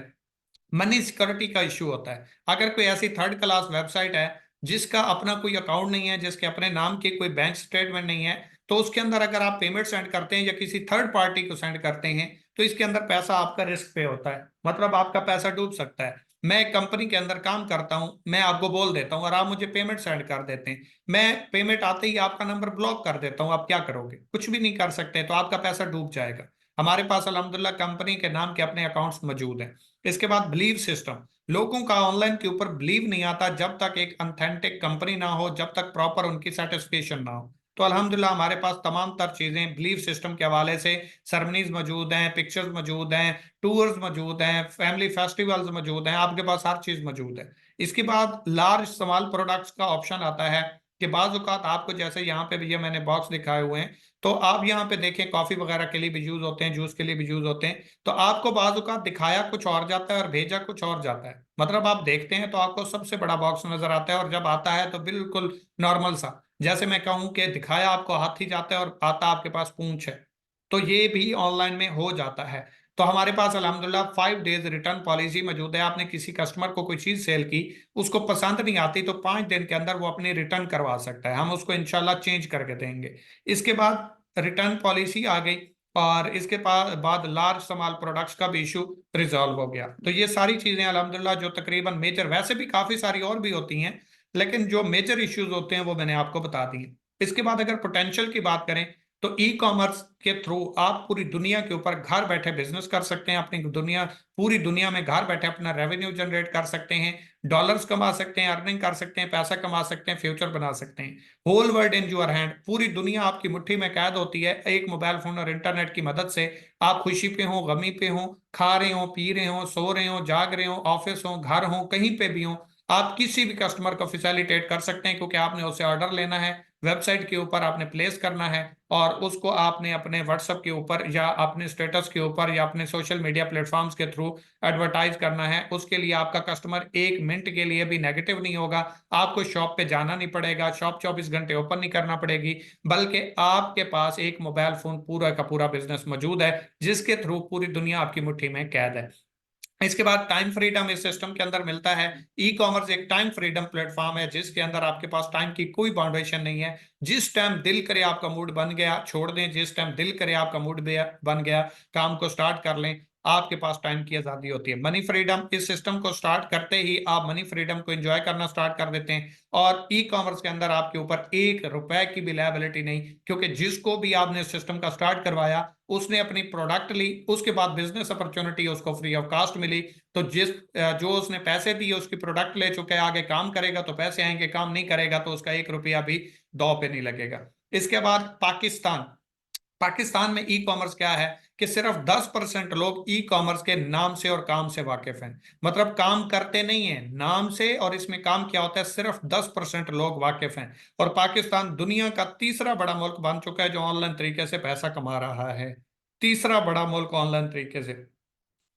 मनी सिक्योरिटी का इश्यू होता है। अगर कोई ऐसी थर्ड क्लास वेबसाइट है जिसका अपना कोई अकाउंट नहीं है, जिसके अपने नाम की कोई बैंक स्टेटमेंट नहीं है, तो उसके अंदर अगर आप पेमेंट सेंड करते हैं या किसी थर्ड पार्टी को सेंड करते हैं, तो इसके अंदर पैसा आपका रिस्क पे होता है, मतलब आपका पैसा डूब सकता है। मैं एक कंपनी के अंदर काम करता हूं, मैं आपको बोल देता हूं और आप मुझे पेमेंट सेंड कर देते हैं, मैं पेमेंट आते ही आपका नंबर ब्लॉक कर देता हूं, आप क्या करोगे? कुछ भी नहीं कर सकते, तो आपका पैसा डूब जाएगा। हमारे पास अल्हम्दुलिल्लाह कंपनी के नाम के अपने अकाउंट्स मौजूद हैं। इसके बाद बिलीव सिस्टम, लोगों का ऑनलाइन के ऊपर बिलीव नहीं आता जब तक एक ऑथेंटिक कंपनी ना हो, जब तक प्रॉपर उनकी सेटिस्फेक्शन ना हो। तो अल्हम्दुलिल्लाह हमारे पास तमाम तर चीजें बिलीव सिस्टम के हवाले से, सरमनीज मौजूद हैं, पिक्चर्स मौजूद हैं, टूर्स मौजूद हैं, फैमिली फेस्टिवल्स मौजूद हैं, आपके पास हर चीज मौजूद है। इसके बाद लार्ज स्मॉल प्रोडक्ट्स का ऑप्शन आता है कि बाज़ औक़ात आपको, जैसे यहाँ पे भैया मैंने बॉक्स दिखाए हुए हैं, तो आप यहाँ पे देखें कॉफी वगैरह के लिए भी यूज होते हैं, जूस के लिए भी यूज होते हैं। तो आपको बाज़ औक़ात दिखाया कुछ और जाता है और भेजा कुछ और जाता है, मतलब आप देखते हैं तो आपको सबसे बड़ा बॉक्स नजर आता है, और जब आता है तो बिल्कुल नॉर्मल सा, जैसे मैं कहूँ कि दिखाया आपको हाथी जाता है और आता आपके पास पूंछ है। तो ये भी ऑनलाइन में हो जाता है। तो हमारे पास अल्हम्दुलिल्लाह 5 डेज रिटर्न पॉलिसी मौजूद है। आपने किसी कस्टमर को कोई चीज सेल की, उसको पसंद नहीं आती, तो 5 दिन के अंदर वो अपनी रिटर्न करवा सकता है, हम उसको इंशाल्लाह चेंज करके देंगे। इसके बाद रिटर्न पॉलिसी आ गई, और इसके बाद लार्ज स्मॉल प्रोडक्ट्स का भी इशू रिजॉल्व हो गया। तो ये सारी चीजें अल्हम्दुलिल्लाह जो तकरीबन मेजर, वैसे भी काफी सारी और भी होती हैं, लेकिन जो मेजर इश्यूज होते हैं वो मैंने आपको बता दिए। इसके बाद अगर पोटेंशियल की बात करें, तो ई कॉमर्स के थ्रू आप पूरी दुनिया के ऊपर घर बैठे बिजनेस कर सकते हैं, अपनी दुनिया, पूरी दुनिया में घर बैठे अपना रेवेन्यू जनरेट कर सकते हैं, डॉलर्स कमा सकते हैं, अर्निंग कर सकते हैं, पैसा कमा सकते हैं, फ्यूचर बना सकते हैं। Whole world in your hand, पूरी दुनिया आपकी मुट्ठी में कैद होती है एक मोबाइल फोन और इंटरनेट की मदद से। आप खुशी पे हो, गमी पे हो, खा रहे हो, पी रहे हो, सो रहे हो, जाग रहे हो, ऑफिस हो, घर हो, कहीं पे भी हो, आप किसी भी कस्टमर को फैसिलिटेट कर सकते हैं, क्योंकि आपने उससे ऑर्डर लेना है, वेबसाइट के ऊपर आपने प्लेस करना है, और उसको आपने अपने व्हाट्सएप के ऊपर या अपने स्टेटस के ऊपर या अपने सोशल मीडिया प्लेटफॉर्म्स के थ्रू एडवर्टाइज करना है। उसके लिए आपका कस्टमर 1 मिनट के लिए भी नेगेटिव नहीं होगा। आपको शॉप पे जाना नहीं पड़ेगा, शॉप 24 घंटे ओपन नहीं करना पड़ेगी, बल्कि आपके पास एक मोबाइल फोन पूरा का पूरा बिजनेस मौजूद है, जिसके थ्रू पूरी दुनिया आपकी मुट्ठी में कैद है। इसके बाद टाइम फ्रीडम इस सिस्टम के अंदर मिलता है। ई कॉमर्स एक टाइम फ्रीडम प्लेटफॉर्म है, जिसके अंदर आपके पास टाइम की कोई बाउंडेशन नहीं है। जिस टाइम दिल करे आपका मूड बन गया छोड़ दें, जिस टाइम दिल करे आपका मूड बन गया काम को स्टार्ट कर लें, आपके पास टाइम की आजादी होती है। मनी फ्रीडम, इस सिस्टम को स्टार्ट करते ही आप मनी फ्रीडम को एंजॉय करना स्टार्ट कर देते हैं, और ई कॉमर्स के अंदर आपके ऊपर 1 रुपए की भी लायबिलिटी नहीं, क्योंकि जिसको भी आपने सिस्टम का स्टार्ट करवाया उसने अपनी प्रोडक्ट ली, उसके बाद बिजनेस अपॉर्चुनिटी उसको फ्री ऑफ कास्ट मिली। तो जो उसने पैसे दिए उसकी प्रोडक्ट ले चुके हैं, आगे काम करेगा तो पैसे आएंगे, काम नहीं करेगा तो उसका 1 रुपया भी दांव पे नहीं लगेगा। इसके बाद पाकिस्तान, पाकिस्तान में ई कॉमर्स क्या है कि सिर्फ 10% लोग ई कॉमर्स के नाम से और काम से वाकिफ हैं, मतलब काम करते नहीं है नाम से, और इसमें काम क्या होता है सिर्फ 10% लोग वाकिफ हैं। और पाकिस्तान दुनिया का तीसरा बड़ा मुल्क बन चुका है जो ऑनलाइन तरीके से पैसा कमा रहा है, तीसरा बड़ा मुल्क ऑनलाइन तरीके से।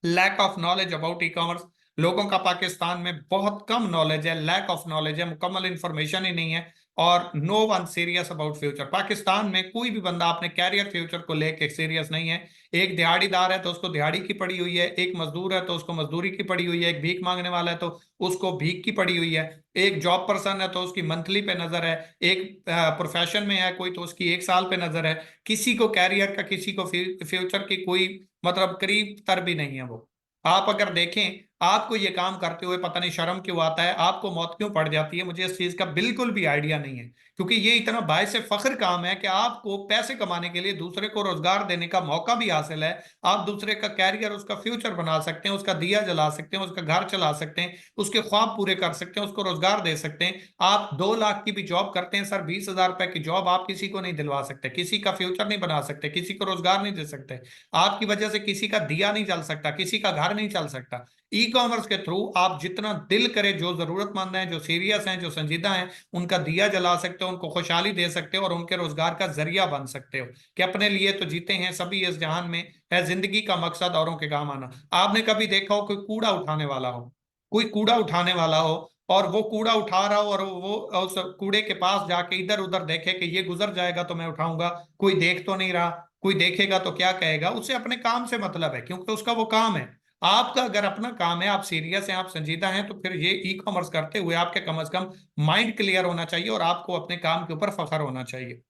Lack of knowledge about e commerce, लोगों का पाकिस्तान में बहुत कम नॉलेज है, लैक ऑफ नॉलेज है, मुकम्मल इंफॉर्मेशन ही नहीं है। और no one serious about future, Pakistan में कोई भी बंदा अपने कैरियर फ्यूचर को लेके सीरियस नहीं है। एक दिहाड़ीदार है तो उसको दिहाड़ी की पड़ी हुई है, एक मजदूर है तो उसको मजदूरी की पड़ी हुई है, एक भीख मांगने वाला है तो उसको भीख की पड़ी हुई है, एक जॉब पर्सन है तो उसकी मंथली पे नजर है, एक प्रोफेशन में है कोई तो उसकी 1 साल पे नजर है। किसी को कैरियर का, किसी को फ्यूचर की कोई मतलब करीब तर भी नहीं है वो। आप अगर देखें, आपको ये काम करते हुए पता नहीं शर्म क्यों आता है, आपको मौत क्यों पड़ जाती है, मुझे इस चीज का बिल्कुल भी आइडिया नहीं है, क्योंकि ये इतना बायस फख्र काम है कि आपको पैसे कमाने के लिए दूसरे को रोजगार देने का मौका भी हासिल है। आप दूसरे का कैरियर, उसका फ्यूचर बना सकते हैं, उसका दिया जला सकते हैं, उसका घर चला सकते हैं, उसके ख्वाब पूरे कर सकते हैं, उसको रोजगार दे सकते हैं। आप 2 लाख की भी जॉब करते हैं सर, 20,000 रुपए की जॉब आप किसी को नहीं दिलवा सकते, किसी का फ्यूचर नहीं बना सकते, किसी को रोजगार नहीं दे सकते, आपकी वजह से किसी का दिया नहीं चल सकता, किसी का घर नहीं चल सकता। ई कॉमर्स के थ्रू आप जितना दिल करे, जो जरूरतमंद हैं, जो सीरियस हैं, जो संजीदा हैं, उनका दिया जला सकते हो, उनको खुशहाली दे सकते हो और उनके रोजगार का जरिया बन सकते हो कि अपने लिए तो जीते हैं सभी इस जहान में, है जिंदगी का मकसद औरों के काम आना। आपने कभी देखा हो कोई कूड़ा उठाने वाला हो, कोई कूड़ा उठाने वाला हो, और वो कूड़ा उठा रहा हो और वो उस कूड़े के पास जाके इधर उधर देखे कि ये गुजर जाएगा तो मैं उठाऊंगा, कोई देख तो नहीं रहा, कोई देखेगा तो क्या कहेगा, उसे अपने काम से मतलब है क्योंकि उसका वो काम है। आपका अगर अपना काम है, आप सीरियस हैं, आप संजीदा हैं, तो फिर ये ई कॉमर्स करते हुए आपके कम से कम माइंड क्लियर होना चाहिए और आपको अपने काम के ऊपर फख्र होना चाहिए।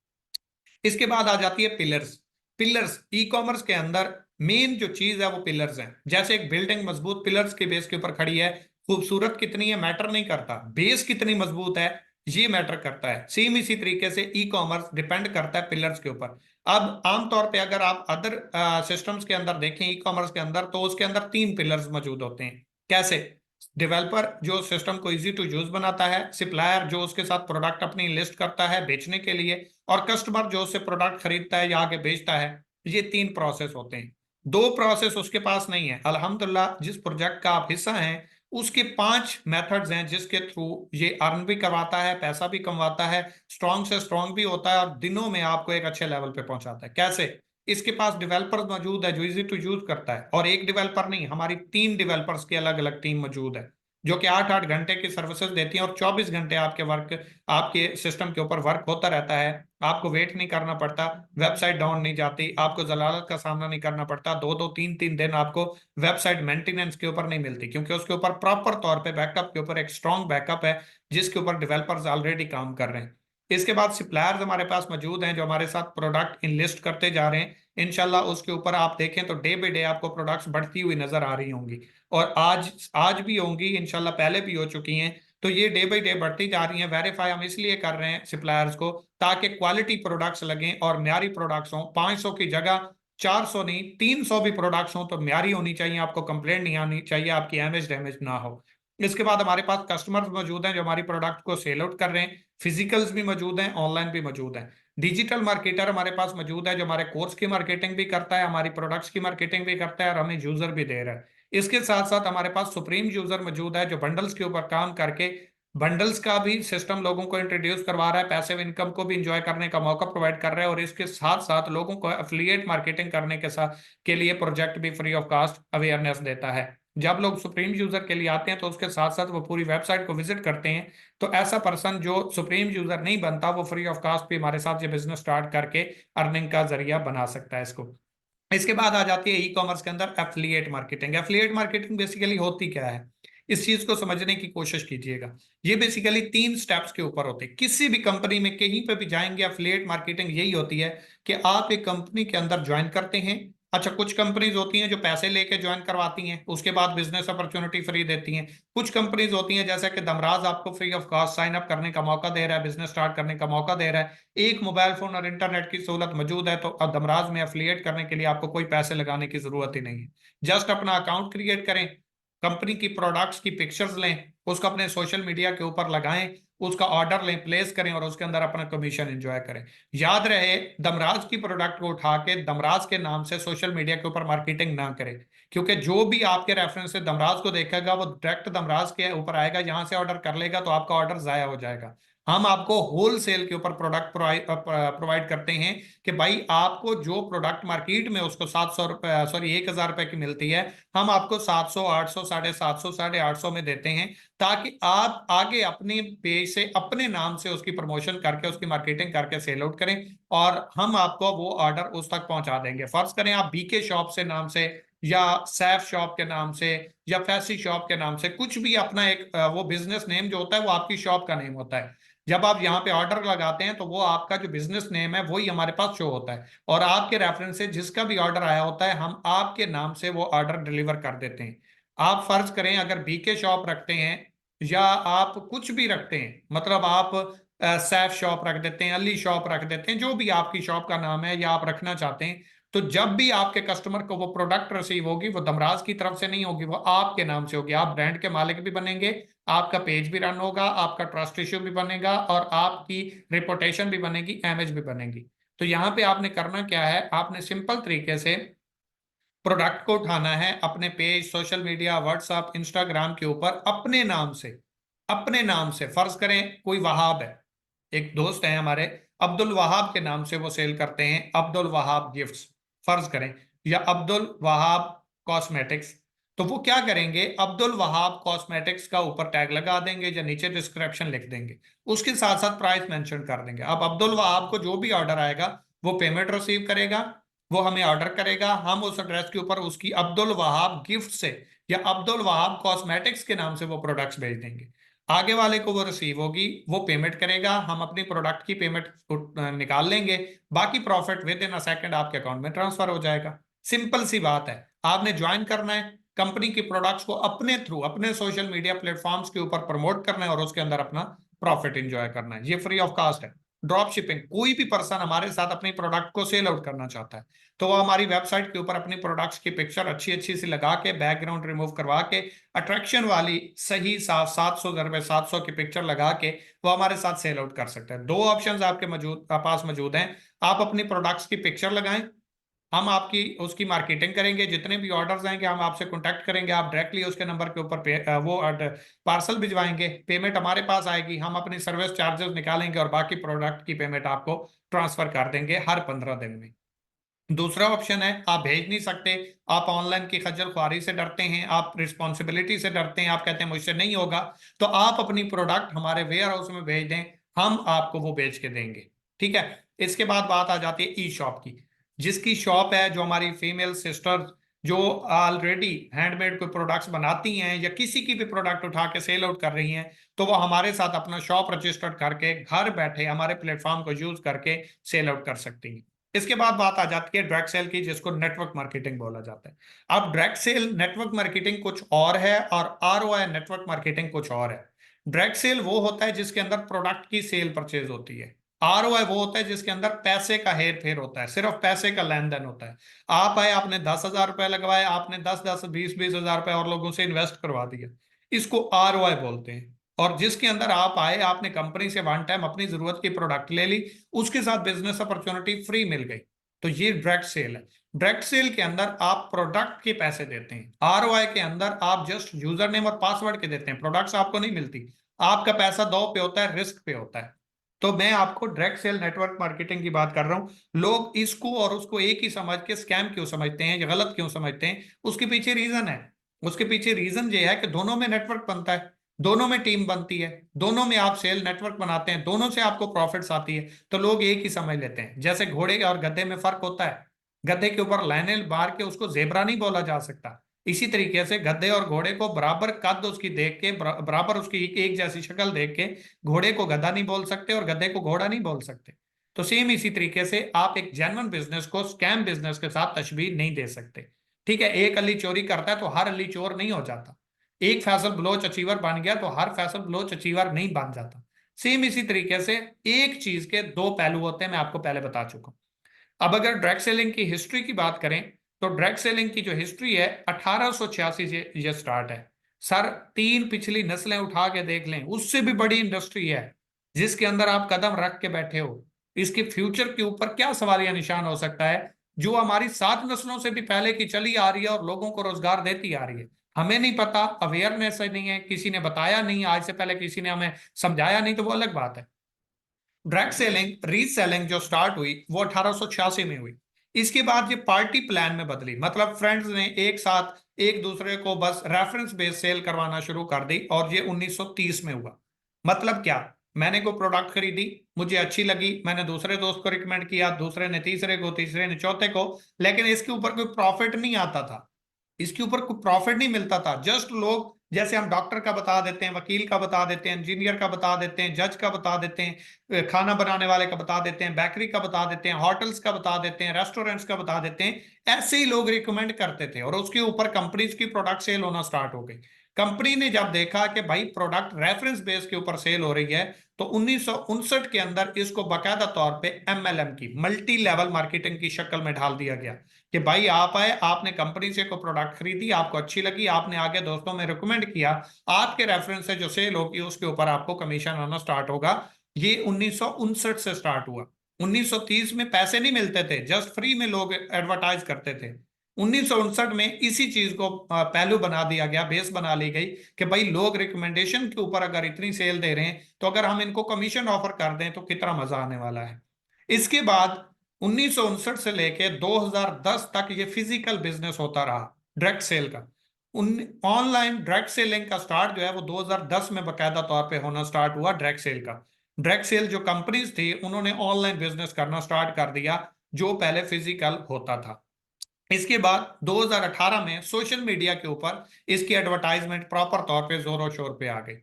इसके बाद आ जाती है पिलर्स। पिलर्स ई कॉमर्स के अंदर मेन जो चीज है वो पिलर्स हैं। जैसे एक बिल्डिंग मजबूत पिलर्स के बेस के ऊपर खड़ी है, खूबसूरत कितनी है मैटर नहीं करता, बेस कितनी मजबूत है ये मैटर करता है। सेम इसी तरीके से ई कॉमर्स डिपेंड करता है पिलर्स के ऊपर। अब आमतौर पे अगर आप अदर सिस्टम्स के अंदर देखें ई कॉमर्स के अंदर, तो उसके अंदर तीन पिलर्स मौजूद होते हैं। कैसे? डेवलपर जो सिस्टम को इजी टू यूज बनाता है, सप्लायर जो उसके साथ प्रोडक्ट अपनी लिस्ट करता है बेचने के लिए, और कस्टमर जो उससे प्रोडक्ट खरीदता है या आगे बेचता है। ये तीन प्रोसेस होते हैं। दो प्रोसेस उसके पास नहीं है। अल्हम्दुलिल्लाह जिस प्रोजेक्ट का आप हिस्सा हैं उसके पांच मेथड्स हैं जिसके थ्रू ये अर्न भी करवाता है, पैसा भी कमवाता है, स्ट्रांग से स्ट्रांग भी होता है और दिनों में आपको एक अच्छे लेवल पे पहुंचाता है। कैसे? इसके पास डेवलपर मौजूद है जो इजी टू यूज करता है, और एक डेवलपर नहीं, हमारी तीन डेवलपर्स की अलग अलग टीम मौजूद है जो कि 8-8 घंटे की सर्विसेज देती हैं और 24 घंटे आपके वर्क, आपके सिस्टम के ऊपर वर्क होता रहता है। आपको वेट नहीं करना पड़ता, वेबसाइट डाउन नहीं जाती, आपको जलालत का सामना नहीं करना पड़ता, 2-2 3-3 दिन आपको वेबसाइट मेंटेनेंस के ऊपर नहीं मिलती, क्योंकि उसके ऊपर प्रॉपर तौर पे बैकअप के ऊपर एक स्ट्रांग बैकअप है जिसके ऊपर डेवलपर्स ऑलरेडी काम कर रहे हैं। इसके बाद सप्लायर्स हमारे पास मौजूद हैं जो हमारे साथ प्रोडक्ट इनलिस्ट करते जा रहे हैं। इंशाल्लाह उसके ऊपर आप देखें तो डे बाई डे आपको प्रोडक्ट्स बढ़ती हुई नजर आ रही होंगी, और आज आज भी होंगी इंशाल्लाह, पहले भी हो चुकी हैं। तो ये डे बाई डे बढ़ती जा रही हैं। वेरीफाई हम इसलिए कर रहे हैं सप्लायर्स को ताकि क्वालिटी प्रोडक्ट्स लगें और म्यारी प्रोडक्ट्स हों। 500 की जगह 400 नहीं, 300 भी प्रोडक्ट्स हों तो म्यारी होनी चाहिए, आपको कंप्लेंट नहीं आनी चाहिए, आपकी एमएच डैमेज ना हो। इसके बाद हमारे पास कस्टमर्स मौजूद हैं जो हमारी प्रोडक्ट को सेल आउट कर रहे हैं। फिजिकल्स भी मौजूद हैं, ऑनलाइन भी मौजूद हैं। डिजिटल मार्केटर हमारे पास मौजूद है जो हमारे कोर्स की मार्केटिंग भी करता है, हमारी प्रोडक्ट्स की मार्केटिंग भी करता है और हमें यूजर भी दे रहा है। इसके साथ साथ हमारे पास सुप्रीम यूजर मौजूद है जो बंडल्स के ऊपर काम करके बंडल्स का भी सिस्टम लोगों को इंट्रोड्यूस करवा रहा है, पैसिव इनकम को भी इंजॉय करने का मौका प्रोवाइड कर रहा है, और इसके साथ साथ लोगों को एफिलिएट मार्केटिंग करने के साथ के लिए प्रोजेक्ट भी फ्री ऑफ कास्ट अवेयरनेस देता है। जब लोग सुप्रीम यूजर के लिए आते हैं तो उसके साथ साथ वो पूरी वेबसाइट को विजिट करते हैं। तो ऐसा पर्सन जो सुप्रीम यूजर नहीं बनता वो फ्री ऑफ कास्ट भी हमारे साथ ये बिजनेस स्टार्ट करके अर्निंग का जरिया बना सकता है इसको। इसके बाद आ जाती है ई कॉमर्स के अंदर affiliate marketing. Affiliate marketing basically होती क्या है, इस चीज को समझने की कोशिश कीजिएगा। ये बेसिकली 3 स्टेप्स के ऊपर होते हैं। किसी भी कंपनी में कहीं पे भी जाएंगे, एफिलिएट मार्केटिंग यही होती है कि आप एक कंपनी के अंदर ज्वाइन करते हैं। अच्छा, कुछ कंपनीज होती हैं जो पैसे लेके ज्वाइन करवाती हैं, उसके बाद बिजनेस अपॉर्चुनिटी फ्री देती हैं। कुछ कंपनीज होती हैं जैसे कि दमराज आपको free of cost sign up करने का मौका दे रहा है, बिजनेस स्टार्ट करने का मौका दे रहा है, एक मोबाइल फोन और इंटरनेट की सहूलत मौजूद है, तो अब दमराज में एफिलिएट करने के लिए आपको कोई पैसे लगाने की जरूरत ही नहीं है। जस्ट अपना अकाउंट क्रिएट करें, कंपनी की प्रोडक्ट्स की पिक्चर्स लें, उसको अपने सोशल मीडिया के ऊपर लगाएं, उसका ऑर्डर लें, प्लेस करें और उसके अंदर अपना कमीशन एंजॉय करें। याद रहे, दमराज की प्रोडक्ट को उठा के दमराज के नाम से सोशल मीडिया के ऊपर मार्केटिंग ना करें, क्योंकि जो भी आपके रेफरेंस से दमराज को देखेगा वो डायरेक्ट दमराज के ऊपर आएगा, यहां से ऑर्डर कर लेगा तो आपका ऑर्डर जाया हो जाएगा। हम आपको होल सेल के ऊपर प्रोडक्ट प्रोवाइड करते हैं कि भाई आपको जो प्रोडक्ट मार्केट में उसको 700 रुपये, सॉरी 1000 रुपए की मिलती है, हम आपको 700, 800, 750, 850 में देते हैं, ताकि आप आगे अपने पेज से अपने नाम से उसकी प्रमोशन करके उसकी मार्केटिंग करके सेल आउट करें, और हम आपको वो ऑर्डर उस तक पहुंचा देंगे। फर्ज करें आप बीके शॉप से नाम से या सैफ शॉप के नाम से या फैसी शॉप के नाम से कुछ भी अपना एक वो बिजनेस नेम जो होता है वो आपकी शॉप का नेम होता है। जब आप यहाँ पे ऑर्डर लगाते हैं तो वो आपका जो बिजनेस नेम है वही हमारे पास शो होता है, और आपके रेफरेंस से जिसका भी ऑर्डर आया होता है हम आपके नाम से वो ऑर्डर डिलीवर कर देते हैं। आप फर्ज करें अगर बीके शॉप रखते हैं या आप कुछ भी रखते हैं, मतलब आप सैफ शॉप रख देते हैं, अली शॉप रख देते हैं, जो भी आपकी शॉप का नाम है या आप रखना चाहते हैं, तो जब भी आपके कस्टमर को वो प्रोडक्ट रिसीव होगी वो दमराज की तरफ से नहीं होगी, वो आपके नाम से होगी। आप ब्रांड के मालिक भी बनेंगे, आपका पेज भी रन होगा, आपका ट्रस्ट इश्यू भी बनेगा और आपकी रिपोर्टेशन भी बनेगी, इमेज भी बनेगी। तो यहाँ पे आपने करना क्या है, आपने सिंपल तरीके से प्रोडक्ट को उठाना है, अपने page, social media, WhatsApp, Instagram के ऊपर अपने नाम से, अपने नाम से, फर्ज करें कोई वहाब है, एक दोस्त है हमारे, अब्दुल वहाब के नाम से वो सेल करते हैं, अब्दुल वहाब गिफ्ट्स फर्ज करें, या अब्दुल वहाब कॉस्मेटिक्स। तो वो क्या करेंगे, अब्दुल वहाब कॉस्मेटिक्स का ऊपर टैग लगा देंगे या नीचे डिस्क्रिप्शन लिख देंगे, उसके साथ साथ प्राइस मेंशन कर देंगे। अब अब्दुल वहाब को जो भी ऑर्डर आएगा वो पेमेंट रिसीव करेगा, वो हमें ऑर्डर करेगा, हम उस एड्रेस के ऊपर उसकी अब्दुल वहाब गिफ्ट से या अब्दुल वहाब कॉस्मेटिक्स के नाम से वो प्रोडक्ट्स भेज देंगे। आगे वाले को वो रिसीव होगी, वो पेमेंट करेगा, हम अपनी प्रोडक्ट की पेमेंट निकाल लेंगे, बाकी profit with in a second आपके अकाउंट में ट्रांसफर हो जाएगा। सिंपल सी बात है। आपने ज्वाइन करना है, कंपनी की प्रोडक्ट्स को अपने थ्रू अपने सोशल मीडिया प्लेटफॉर्म्स के ऊपर प्रमोट करना है और उसके अंदर अपना प्रॉफिट एंजॉय करना है। ये फ्री ऑफ कॉस्ट है। ड्रॉप शिपिंग, कोई भी पर्सन हमारे साथ अपनी प्रोडक्ट को सेल आउट करना चाहता है तो वो हमारी वेबसाइट के ऊपर अपनी प्रोडक्ट्स की पिक्चर अच्छी अच्छी सी लगा के, बैकग्राउंड रिमूव करवा के, अट्रैक्शन वाली सही साफ 700 की पिक्चर लगा के वो हमारे साथ सेल आउट कर सकते हैं। दो ऑप्शंस आपके पास मौजूद हैं। आप अपनी प्रोडक्ट्स की पिक्चर लगाएं, हम आपकी उसकी मार्केटिंग करेंगे, जितने भी ऑर्डर्स आएंगे हम आपसे कांटेक्ट करेंगे, आप डायरेक्टली उसके नंबर के ऊपर वो पार्सल भिजवाएंगे, पेमेंट हमारे पास आएगी, हम अपनी सर्विस चार्जेस निकालेंगे और बाकी प्रोडक्ट की पेमेंट आपको ट्रांसफर कर देंगे हर 15 दिन में। दूसरा ऑप्शन है, आप भेज नहीं सकते, आप ऑनलाइन की खज्जल खुआरी से डरते हैं, आप रिस्पॉन्सिबिलिटी से डरते हैं, आप कहते हैं मुझसे नहीं होगा, तो आप अपनी प्रोडक्ट हमारे वेयर हाउस में भेज दें, हम आपको वो बेच के देंगे। ठीक है। इसके बाद बात आ जाती है ई शॉप की। जिसकी शॉप है, जो हमारी फीमेल सिस्टर जो ऑलरेडी हैंडमेड कोई प्रोडक्ट्स बनाती हैं या किसी की भी प्रोडक्ट उठा के सेल आउट कर रही हैं, तो वो हमारे साथ अपना शॉप रजिस्टर्ड करके घर बैठे हमारे प्लेटफॉर्म को यूज करके सेल आउट कर सकती हैं। इसके बाद बात आ जाती है डायरेक्ट सेल की, जिसको नेटवर्क मार्केटिंग बोला जाता है। अब डायरेक्ट सेल नेटवर्क मार्केटिंग कुछ और है और आरओआई नेटवर्क मार्केटिंग कुछ और है। डायरेक्ट सेल वो होता है जिसके अंदर प्रोडक्ट की सेल परचेज होती है। आरओआई वो होता है जिसके अंदर पैसे का हेर फेर होता है, सिर्फ पैसे का लेन देन होता है। आप आए, आपने 10,000 रुपए लगवाए, आपने 10-10 20-20 हजार रुपए और लोगों से इन्वेस्ट करवा दिया, इसको आरओआई बोलते हैं। और जिसके अंदर आप आए, आपने कंपनी से वन टाइम अपनी जरूरत की प्रोडक्ट ले ली, उसके साथ बिजनेस अपॉर्चुनिटी फ्री मिल गई, तो ये डायरेक्ट सेल है। डायरेक्ट सेल के अंदर आप प्रोडक्ट के पैसे देते हैं, आरओआई के अंदर आप जस्ट यूजर नेम और पासवर्ड के देते हैं, प्रोडक्ट्स आपको नहीं मिलती। आपका पैसा दो पे होता है, रिस्क पे होता है। तो मैं आपको डायरेक्ट सेल नेटवर्क मार्केटिंग की बात कर रहा हूं। लोग इसको और उसको एक ही समझ के स्कैम क्यों समझते हैं या गलत क्यों समझते हैं, उसके पीछे रीजन है। उसके पीछे रीजन ये है कि दोनों में नेटवर्क बनता है, दोनों में टीम बनती है, दोनों में आप सेल नेटवर्क बनाते हैं, दोनों से आपको प्रॉफिट्स आती है, तो लोग एक ही समझ लेते हैं। जैसे घोड़े और गधे में फर्क होता है, गधे के ऊपर लाइनें मार के उसको जेबरा नहीं बोला जा सकता, इसी तरीके से गधे और घोड़े को बराबर कद उसकी देख के, बराबर उसकी एक जैसी शक्ल देख के घोड़े को गधा नहीं बोल सकते और गधे को घोड़ा नहीं बोल सकते। तो सेम इसी तरीके से आप एक जेन्युइन बिजनेस को स्कैम बिजनेस के साथ तशबीह नहीं दे सकते। ठीक है, एक अली चोरी करता है तो हर अली चोर नहीं हो जाता, एक फैसल बलोच अचीवर बन गया तो हर फैसल बलोच अचीवर नहीं बन जाता। सेम इसी तरीके से एक चीज के दो पहलू होते हैं, मैं आपको पहले बता चुका हूं। अब अगर डायरेक्ट सेलिंग की हिस्ट्री की बात करें, तो डायरेक्ट सेलिंग की जो हिस्ट्री है 1886 से ये स्टार्ट है। सर, तीन पिछली नस्लें उठा के देख लें, उससे भी बड़ी इंडस्ट्री है जिसके अंदर आप कदम रख के बैठे हो। इसके फ्यूचर के ऊपर क्या सवालिया निशान हो सकता है, जो हमारी 7 नस्लों से भी पहले की चली आ रही है और लोगों को रोजगार देती आ रही है। हमें नहीं पता, अवेयरनेस नहीं है, किसी ने बताया नहीं, आज से पहले किसी ने हमें समझाया नहीं, तो वो अलग बात है। डायरेक्ट सेलिंग रीसेलिंग जो स्टार्ट हुई वो 1886 में हुई। इसके बाद ये पार्टी प्लान में बदली, मतलब फ्रेंड्स ने एक साथ एक दूसरे को बस रेफरेंस बेस सेल करवाना शुरू कर दी, और ये 1930 में हुआ। मतलब क्या, मैंने कोई प्रोडक्ट खरीदी, मुझे अच्छी लगी, मैंने दूसरे दोस्त को रिकमेंड किया, दूसरे ने तीसरे को, तीसरे ने चौथे को, लेकिन इसके ऊपर कोई प्रॉफिट नहीं आता था, इसके ऊपर कोई प्रॉफिट नहीं मिलता था। जस्ट लोग, जैसे हम डॉक्टर का बता देते हैं, वकील का बता देते हैं, इंजीनियर का बता देते हैं, जज का बता देते हैं, खाना बनाने वाले का बता देते हैं, बेकरी का बता देते हैं, होटल्स का बता देते हैं, रेस्टोरेंट्स का बता देते हैं, ऐसे ही लोग रिकमेंड करते थे और उसके ऊपर कंपनीज की प्रोडक्ट सेल होना स्टार्ट हो गई। कंपनी ने जब देखा कि भाई प्रोडक्ट रेफरेंस बेस के ऊपर सेल हो रही है, तो 1959 के अंदर इसको बाकायदा तौर पे एमएलएम की, मल्टी लेवल मार्केटिंग की शक्ल में ढाल दिया गया कि भाई आप आए, आपने कंपनी से कोई प्रोडक्ट खरीदी, आपको अच्छी लगी, आपने आगे दोस्तों में रिकमेंड किया, आपके रेफरेंस से जो सेल होगी उसके ऊपर आपको कमीशन आना स्टार्ट होगा। ये 1959 से स्टार्ट हुआ। 1930 में पैसे नहीं मिलते थे, जस्ट फ्री में लोग एडवर्टाइज करते थे। 1959 में इसी चीज को पहलू बना दिया गया, बेस बना ली गई कि भाई लोग रिकमेंडेशन के ऊपर अगर इतनी सेल दे रहे हैं, तो अगर हम इनको कमीशन ऑफर कर दें तो कितना मजा आने वाला है। इसके बाद 1959 से लेके 2010 तक ये फिजिकल बिजनेस होता रहा डायरेक्ट सेल का। ऑनलाइन डायरेक्ट सेलिंग का स्टार्ट जो है वो 2010 में बाकायदा तौर पे होना स्टार्ट हुआ डायरेक्ट सेल का। डायरेक्ट सेल जो कंपनीज थी उन्होंने ऑनलाइन बिजनेस करना स्टार्ट कर दिया। जो पहले फिजिकल होता था। इसके बाद 2018 में सोशल मीडिया के ऊपर इसकी एडवर्टाइजमेंट प्रॉपर तौर पे जोरों शोर पे आ गई,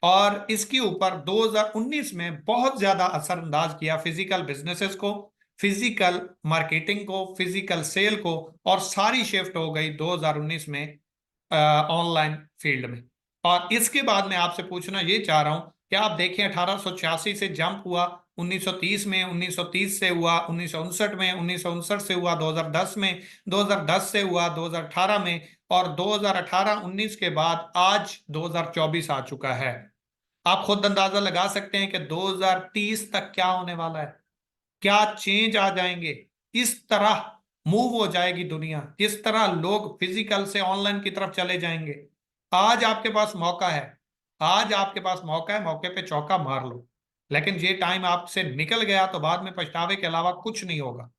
और इसके ऊपर 2019 में बहुत ज्यादा असरअंदाज किया फिजिकल बिजनेसेस को, फिजिकल मार्केटिंग को, फिजिकल सेल को, और सारी शिफ्ट हो गई 2019 में ऑनलाइन फील्ड में। और इसके बाद मैं आपसे पूछना ये चाह रहा हूं कि आप देखें 1886 से जंप हुआ 1930 में, 1930 से हुआ 1959 में, 1959 से हुआ 2010 में, 2010 से हुआ 2018 में, और 2018-19 के बाद आज 2024 आ चुका है। आप खुद अंदाजा लगा सकते हैं कि 2030 तक क्या होने वाला है, क्या चेंज आ जाएंगे, इस तरह मूव हो जाएगी दुनिया, इस तरह लोग फिजिकल से ऑनलाइन की तरफ चले जाएंगे। आज आपके पास मौका है, आज आपके पास मौका है, मौके पे चौका मार लो। लेकिन ये टाइम आपसे निकल गया तो बाद में पछतावे के अलावा कुछ नहीं होगा।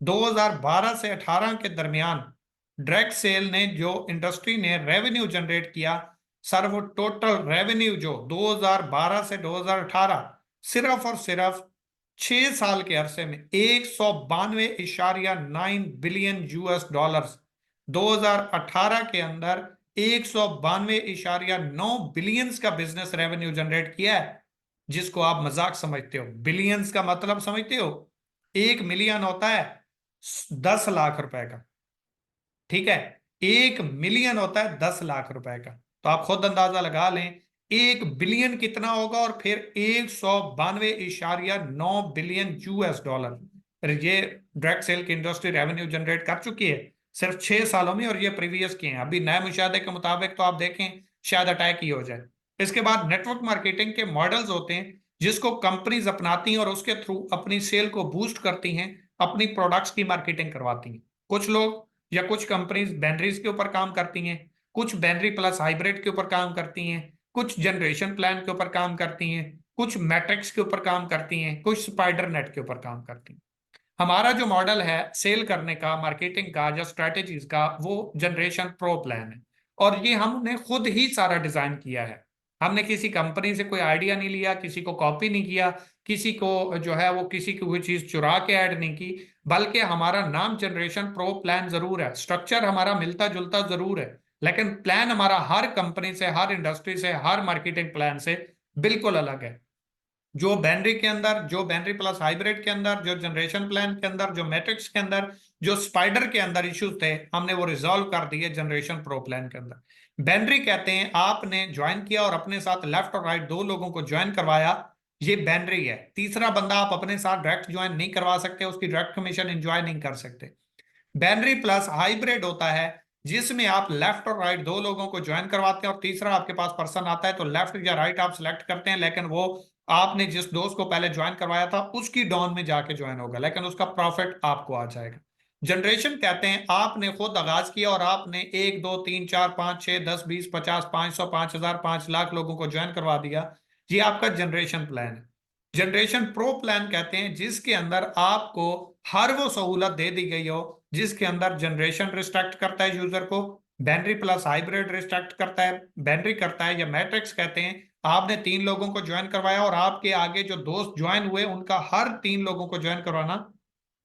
2012 से 18 के दरमियान डायरेक्ट सेल ने, जो इंडस्ट्री ने रेवेन्यू जनरेट किया, सर वो टोटल रेवेन्यू जो 2012 से 2018 सिर्फ और सिर्फ 6 साल के अरसे में 192.9 बिलियन US डॉलर्स, 2018 के अंदर 192.9 बिलियंस का बिजनेस रेवेन्यू जनरेट किया है, जिसको आप मजाक समझते हो। बिलियंस का मतलब समझते हो? 1 मिलियन होता है 10 लाख रुपए का, ठीक है? 1 मिलियन होता है 10 लाख रुपए का। तो आप खुद अंदाजा लगा लें 1 बिलियन कितना होगा, और फिर 192.9 बिलियन US डॉलर ये डायरेक्ट सेल की इंडस्ट्री रेवेन्यू जनरेट कर चुकी है सिर्फ 6 सालों में, और ये प्रीवियस के हैं। अभी नए मुशाहदे के मुताबिक तो आप देखें शायद अटैक ही हो जाए। इसके बाद नेटवर्क मार्केटिंग के मॉडल्स होते हैं जिसको कंपनीज अपनाती हैं और उसके थ्रू अपनी सेल को बूस्ट करती हैं, अपनी प्रोडक्ट्स की मार्केटिंग करवाती हैं। कुछ लोग या कुछ कंपनीज बैनरीज के ऊपर काम करती हैं, कुछ बैनरी प्लस हाइब्रिड के ऊपर काम करती हैं, कुछ जनरेशन प्लान के ऊपर काम करती हैं, कुछ मैट्रिक्स के ऊपर काम करती हैं, कुछ स्पाइडर नेट के ऊपर काम करती हैं। हमारा जो मॉडल है सेल करने का, मार्केटिंग का, जो स्ट्रेटेजीज का, वो जनरेशन प्रो प्लान है, और ये हमने खुद ही सारा डिजाइन किया है। हमने किसी कंपनी से कोई आइडिया नहीं लिया, किसी को कॉपी नहीं किया, किसी को जो है वो किसी की कोई चीज चुरा के ऐड नहीं की, बल्कि हमारा नाम जनरेशन प्रो प्लान जरूर है, स्ट्रक्चर हमारा मिलता जुलता जरूर है, लेकिन प्लान हमारा हर कंपनी से, हर इंडस्ट्री से, हर मार्केटिंग प्लान से बिल्कुल अलग है। जो बैनरी के अंदर, जो बैनरी प्लस हाइब्रिड के अंदर, जो जनरेशन प्लान के अंदर, जो मैट्रिक्स के अंदर, जो स्पाइडर के अंदर इश्यूज थे, हमने वो रिजॉल्व कर दिए जनरेशन प्रो प्लान के अंदर। बैनरी कहते हैं आपने ज्वाइन किया और अपने साथ लेफ्ट और राइट दो लोगों को ज्वाइन करवाया, ये बैनरी है। तीसरा बंदा आप अपने साथ डायरेक्ट ज्वाइन नहीं करवा सकते, उसकी डायरेक्ट कमीशन एंजॉय नहीं कर सकते। बैनरी प्लस हाइब्रिड होता है जिसमें आप लेफ्ट और राइट दो लोगों को ज्वाइन करवाते हैं, और तीसरा आपके पास पर्सन आता है तो लेफ्ट या राइट आप सिलेक्ट करते हैं, लेकिन वो आपने जिस दोस्त को पहले ज्वाइन करवाया था उसकी डॉन में जाके ज्वाइन होगा, लेकिन उसका प्रॉफिट आपको आ जाएगा। जनरेशन कहते हैं आपने खुद आगाज किया और आपने 1 2 3 4 5 6 10 20 50 500 5000 5 लाख लोगों को ज्वाइन करवा दिया, ये आपका जनरेशन प्लान है। जनरेशन प्रो प्लान कहते हैं जिसके अंदर आपको हर वो सहूलत दे दी गई हो जिसके अंदर जनरेशन रिस्ट्रिक्ट करता है यूजर को, बैनरी प्लस हाइब्रिड रिस्ट्रिक्ट करता है, बैनरी करता है, या मैट्रिक्स कहते हैं आपने 3 लोगों को ज्वाइन करवाया और आपके आगे जो दोस्त ज्वाइन हुए उनका हर 3 लोगों को ज्वाइन करवाना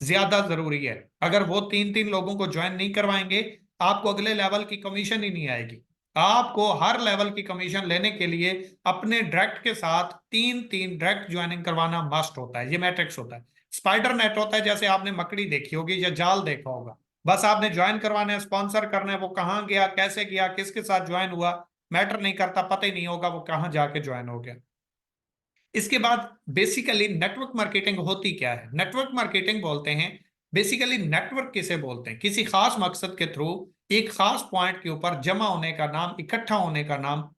ज्यादा जरूरी है। अगर वो 3 3 लोगों को ज्वाइन नहीं करवाएंगे आपको अगले लेवल की कमीशन ही नहीं आएगी। आपको हर लेवल की कमीशन लेने के लिए अपने डायरेक्ट के साथ 3 3 डायरेक्ट ज्वाइनिंग करवाना मस्ट होता है, ये मैट्रिक्स होता है। स्पाइडर नेट होता है जैसे आपने मकड़ी देखी होगी या जाल देखा होगा, बस आपने ज्वाइन करवाना है, स्पॉन्सर करना है, वो कहाँ गया, कैसे गया, किसके साथ ज्वाइन हुआ, मैटर नहीं करता, पता ही नहीं होगा वो कहाँ जाके ज्वाइन हो गया। इसके बाद बेसिकली नेटवर्क मार्केटिंग होती क्या है? नेटवर्क मार्केटिंग बोलते हैं, बेसिकली नेटवर्क किसे बोलते हैं? किसी खास मकसद के थ्रू एक खास पॉइंट के ऊपर जमा होने का नाम, इकट्ठा होने का नाम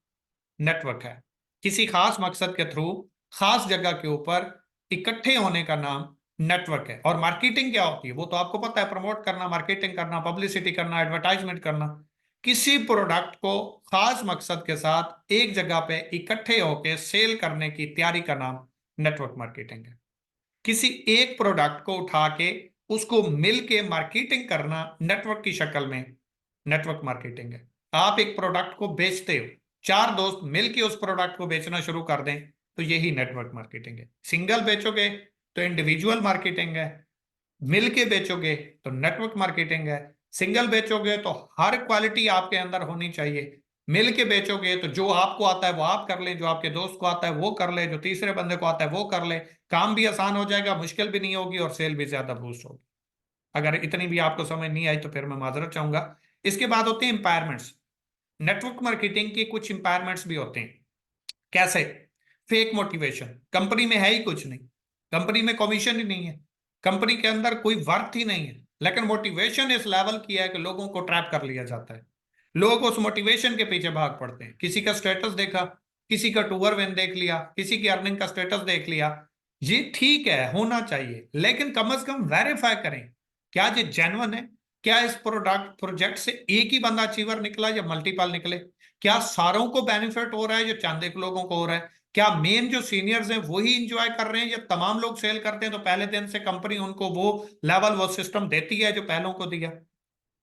नेटवर्क है। किसी खास मकसद के थ्रू खास जगह के ऊपर इकट्ठे होने का नाम नेटवर्क है। और मार्केटिंग क्या होती है वो तो आपको पता है, प्रमोट करना, मार्केटिंग करना, पब्लिसिटी करना, एडवर्टाइजमेंट करना। किसी प्रोडक्ट को खास मकसद के साथ एक जगह पे इकट्ठे होकर सेल करने की तैयारी का नाम नेटवर्क मार्केटिंग है। किसी एक प्रोडक्ट को उठा के उसको मिल के मार्केटिंग करना नेटवर्क की शक्ल में नेटवर्क मार्केटिंग है। आप एक प्रोडक्ट को बेचते हो, 4 दोस्त मिलके उस प्रोडक्ट को बेचना शुरू कर दें तो यही नेटवर्क मार्केटिंग है। सिंगल बेचोगे तो इंडिविजुअल मार्केटिंग है, मिल के बेचोगे तो नेटवर्क मार्केटिंग है, सिंगल बेचोगे तो हर क्वालिटी आपके अंदर होनी चाहिए। मिल के बेचोगे तो जो आपको आता है वो आप कर ले, जो आपके दोस्त को आता है वो कर ले, जो तीसरे बंदे को आता है वो कर ले। काम भी आसान हो जाएगा, मुश्किल भी नहीं होगी और सेल भी ज्यादा बूस्ट होगी। अगर इतनी भी आपको समझ नहीं आई तो फिर मैं माजरत चाहूंगा। इसके बाद होते हैं एम्पायरमेंट्स। नेटवर्क मार्केटिंग के कुछ एम्पायरमेंट्स भी होते हैं। कैसे? फेक मोटिवेशन, कंपनी में है ही कुछ नहीं, कंपनी में कमीशन ही नहीं है, कंपनी के अंदर कोई वर्थ ही नहीं है, लेकिन मोटिवेशन इस लेवल की है कि लोगों को ट्रैप कर लिया जाता है। लोग उस मोटिवेशन के पीछे भाग पड़ते हैं। किसी का स्टेटस देखा, किसी का टूर विन देख लिया, किसी की अर्निंग का स्टेटस देख लिया। ये ठीक है, होना चाहिए, लेकिन कम से कम वेरीफाई करें क्या ये जेन्युइन है। क्या इस प्रोजेक्ट से एक ही बंदा अचीवर निकला या मल्टीपल निकले? क्या सारों को बेनिफिट हो रहा है या चंद एक लोगों को हो रहा है? क्या मेन जो सीनियर्स हैं वही इंजॉय कर रहे हैं या तमाम लोग सेल करते हैं तो पहले दिन से कंपनी उनको वो लेवल वो सिस्टम देती है जो पहलों को दिया?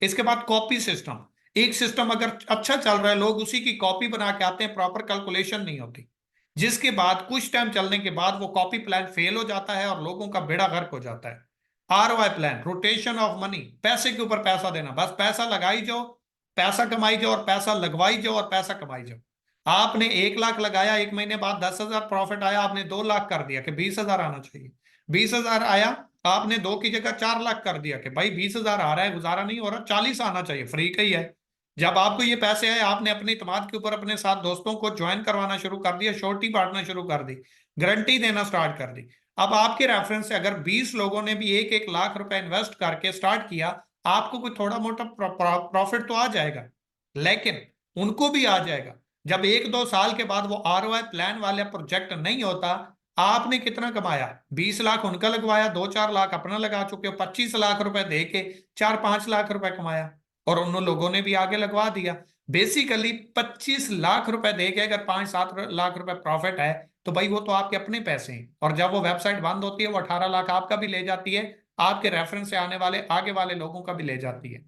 इसके बाद कॉपी सिस्टम। एक सिस्टम अगर अच्छा चल रहा है, लोग उसी की कॉपी बना के आते हैं, प्रॉपर कैलकुलेशन नहीं होती, जिसके बाद कुछ टाइम चलने के बाद वो कॉपी प्लान फेल हो जाता है और लोगों का बेड़ा गर्क हो जाता है। ROI plan, rotation of money, पैसे के ऊपर पैसा देना, बस पैसा लगाई जाओ, पैसा कमाई जाओ और पैसा लगवाई जाओ और पैसा कमाई जाओ। आपने 1 लाख लगाया, 1 महीने बाद 10,000 प्रॉफिट आया, आपने 2 लाख कर दिया कि 20,000 आना चाहिए। 20,000 आया, आपने 2 की जगह 4 लाख कर दिया कि भाई 20,000 आ रहा है, गुजारा नहीं हो रहा, 40 आना चाहिए, फ्री का ही है। जब आपको ये पैसे आए, आपने अपने इतमाद के ऊपर अपने साथ दोस्तों को ज्वाइन करवाना शुरू कर दिया, श्योरिटी बांटना शुरू कर दी, गारंटी देना स्टार्ट कर दी। अब आपके रेफरेंस से अगर 20 लोगों ने भी 1-1 लाख रुपए इन्वेस्ट करके स्टार्ट किया, आपको कोई थोड़ा मोटा प्रॉफिट तो आ जाएगा, लेकिन उनको भी आ जाएगा जब 1-2 साल के बाद वो ROI प्लान वाला प्रोजेक्ट नहीं होता। आपने कितना कमाया? 20 लाख उनका लगवाया, 2-4 लाख अपना लगा चुके हो, 25 लाख रुपए दे के 4-5 लाख रुपए कमाया और उन लोगों ने भी आगे लगवा दिया। बेसिकली 25 लाख रुपए दे के अगर 5-7 लाख रुपए प्रॉफिट है तो भाई वो तो आपके अपने पैसे हैं, और जब वो वेबसाइट बंद होती है वो 18 लाख आपका भी ले जाती है, आपके रेफरेंस से आने वाले आगे वाले लोगों का भी ले जाती है।